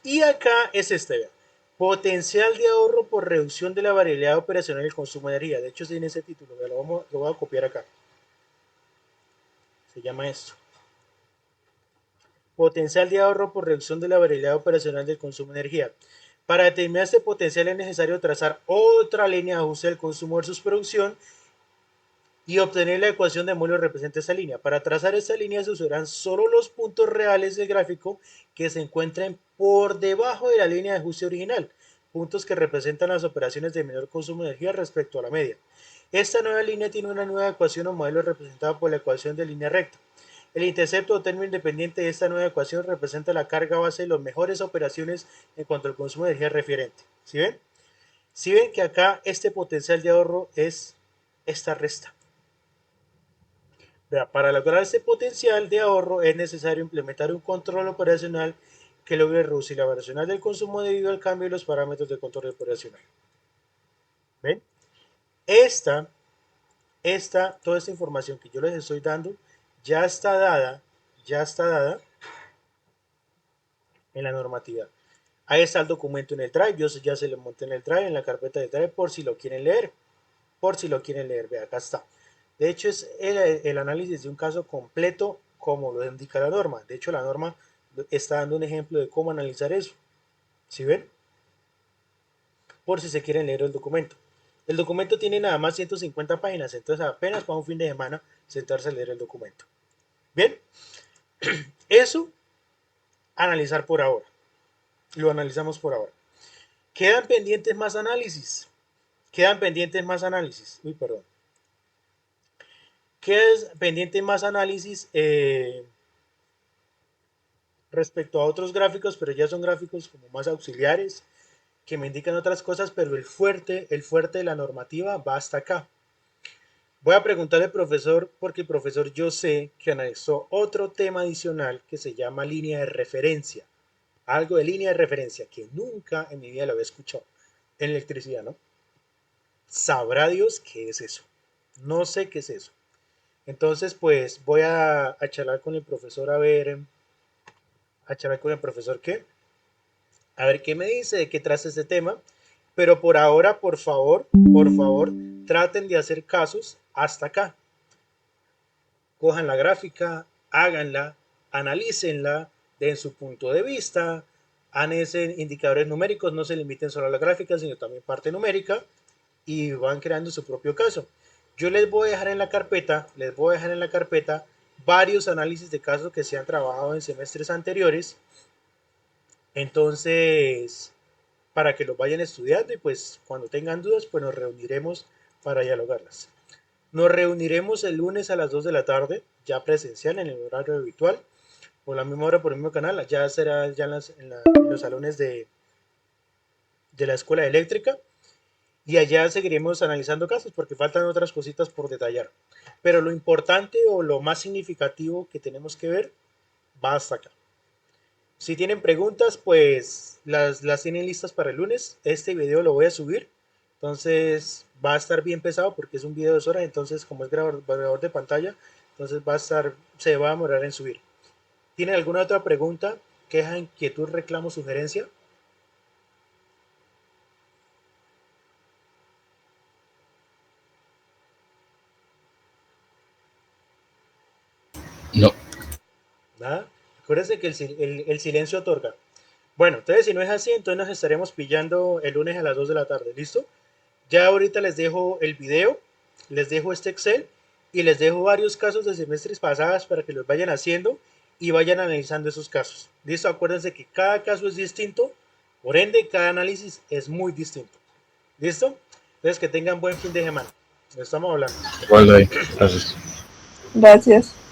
Y acá es este, vea, potencial de ahorro por reducción de la variabilidad operacional del consumo de energía. De hecho, tiene ese título, vea, lo voy a copiar acá. Se llama esto. Potencial de ahorro por reducción de la variabilidad operacional del consumo de energía. Para determinar este potencial es necesario trazar otra línea de ajuste del consumo versus producción y obtener la ecuación de Moeller representa esa línea. Para trazar esta línea se usarán solo los puntos reales del gráfico que se encuentren por debajo de la línea de ajuste original, puntos que representan las operaciones de menor consumo de energía respecto a la media. Esta nueva línea tiene una nueva ecuación o modelo representada por la ecuación de línea recta. El intercepto o término independiente de esta nueva ecuación representa la carga base de las mejores operaciones en cuanto al consumo de energía referente. ¿Sí ven? ¿Sí ven que acá este potencial de ahorro es esta resta? Para lograr este potencial de ahorro es necesario implementar un control operacional que logre reducir la variación del consumo debido al cambio de los parámetros de control operacional. ¿Ven? Toda esta información que yo les estoy dando ya está dada en la normatividad. Ahí está el documento en el Drive, yo ya se lo monté en el Drive, en la carpeta de Drive, por si lo quieren leer. Vea, acá está. De hecho, es el análisis de un caso completo como lo indica la norma. De hecho, la norma está dando un ejemplo de cómo analizar eso. ¿Sí ven? Por si se quieren leer el documento. El documento tiene nada más 150 páginas, entonces apenas para un fin de semana sentarse a leer el documento. Bien, eso analizar por ahora. Lo analizamos por ahora. Quedan pendientes más análisis. Quedan pendiente más análisis respecto a otros gráficos, pero ya son gráficos como más auxiliares que me indican otras cosas, pero el fuerte de la normativa va hasta acá. Voy a preguntarle al profesor, porque el profesor yo sé que analizó otro tema adicional que se llama línea de referencia. Algo de línea de referencia que nunca en mi vida lo había escuchado en electricidad, ¿no? Sabrá Dios qué es eso. No sé qué es eso. Entonces, pues voy a charlar con el profesor a ver qué me dice, de qué trata este tema. Pero por ahora, por favor, traten de hacer casos hasta acá. Cojan la gráfica, háganla, analícenla, den su punto de vista, analicen indicadores numéricos, no se limiten solo a la gráfica, sino también parte numérica, y van creando su propio caso. Yo les voy a dejar en la carpeta varios análisis de casos que se han trabajado en semestres anteriores. Entonces, para que los vayan estudiando y pues cuando tengan dudas, pues nos reuniremos para dialogarlas. Nos reuniremos el lunes a las 2 de la tarde, ya presencial en el horario habitual, por la misma hora, por el mismo canal, ya será ya en los salones de la escuela eléctrica. Y allá seguiremos analizando casos porque faltan otras cositas por detallar. Pero lo importante o lo más significativo que tenemos que ver va hasta acá. Si tienen preguntas, pues las tienen listas para el lunes. Este video lo voy a subir. Entonces va a estar bien pesado porque es un video de 2 horas. Entonces, como es grabador de pantalla, entonces se va a demorar en subir. ¿Tienen alguna otra pregunta, queja, inquietud, reclamo, sugerencia? No. Nada. Acuérdense que el silencio otorga. Bueno, entonces si no es así, entonces nos estaremos pillando el lunes a las 2 de la tarde. ¿Listo? Ya ahorita les dejo el video, les dejo este Excel y les dejo varios casos de semestres pasadas para que los vayan haciendo y vayan analizando esos casos. ¿Listo? Acuérdense que cada caso es distinto, por ende cada análisis es muy distinto. ¿Listo? Entonces que tengan buen fin de semana. Nos estamos hablando. Igual, David. Gracias. Gracias.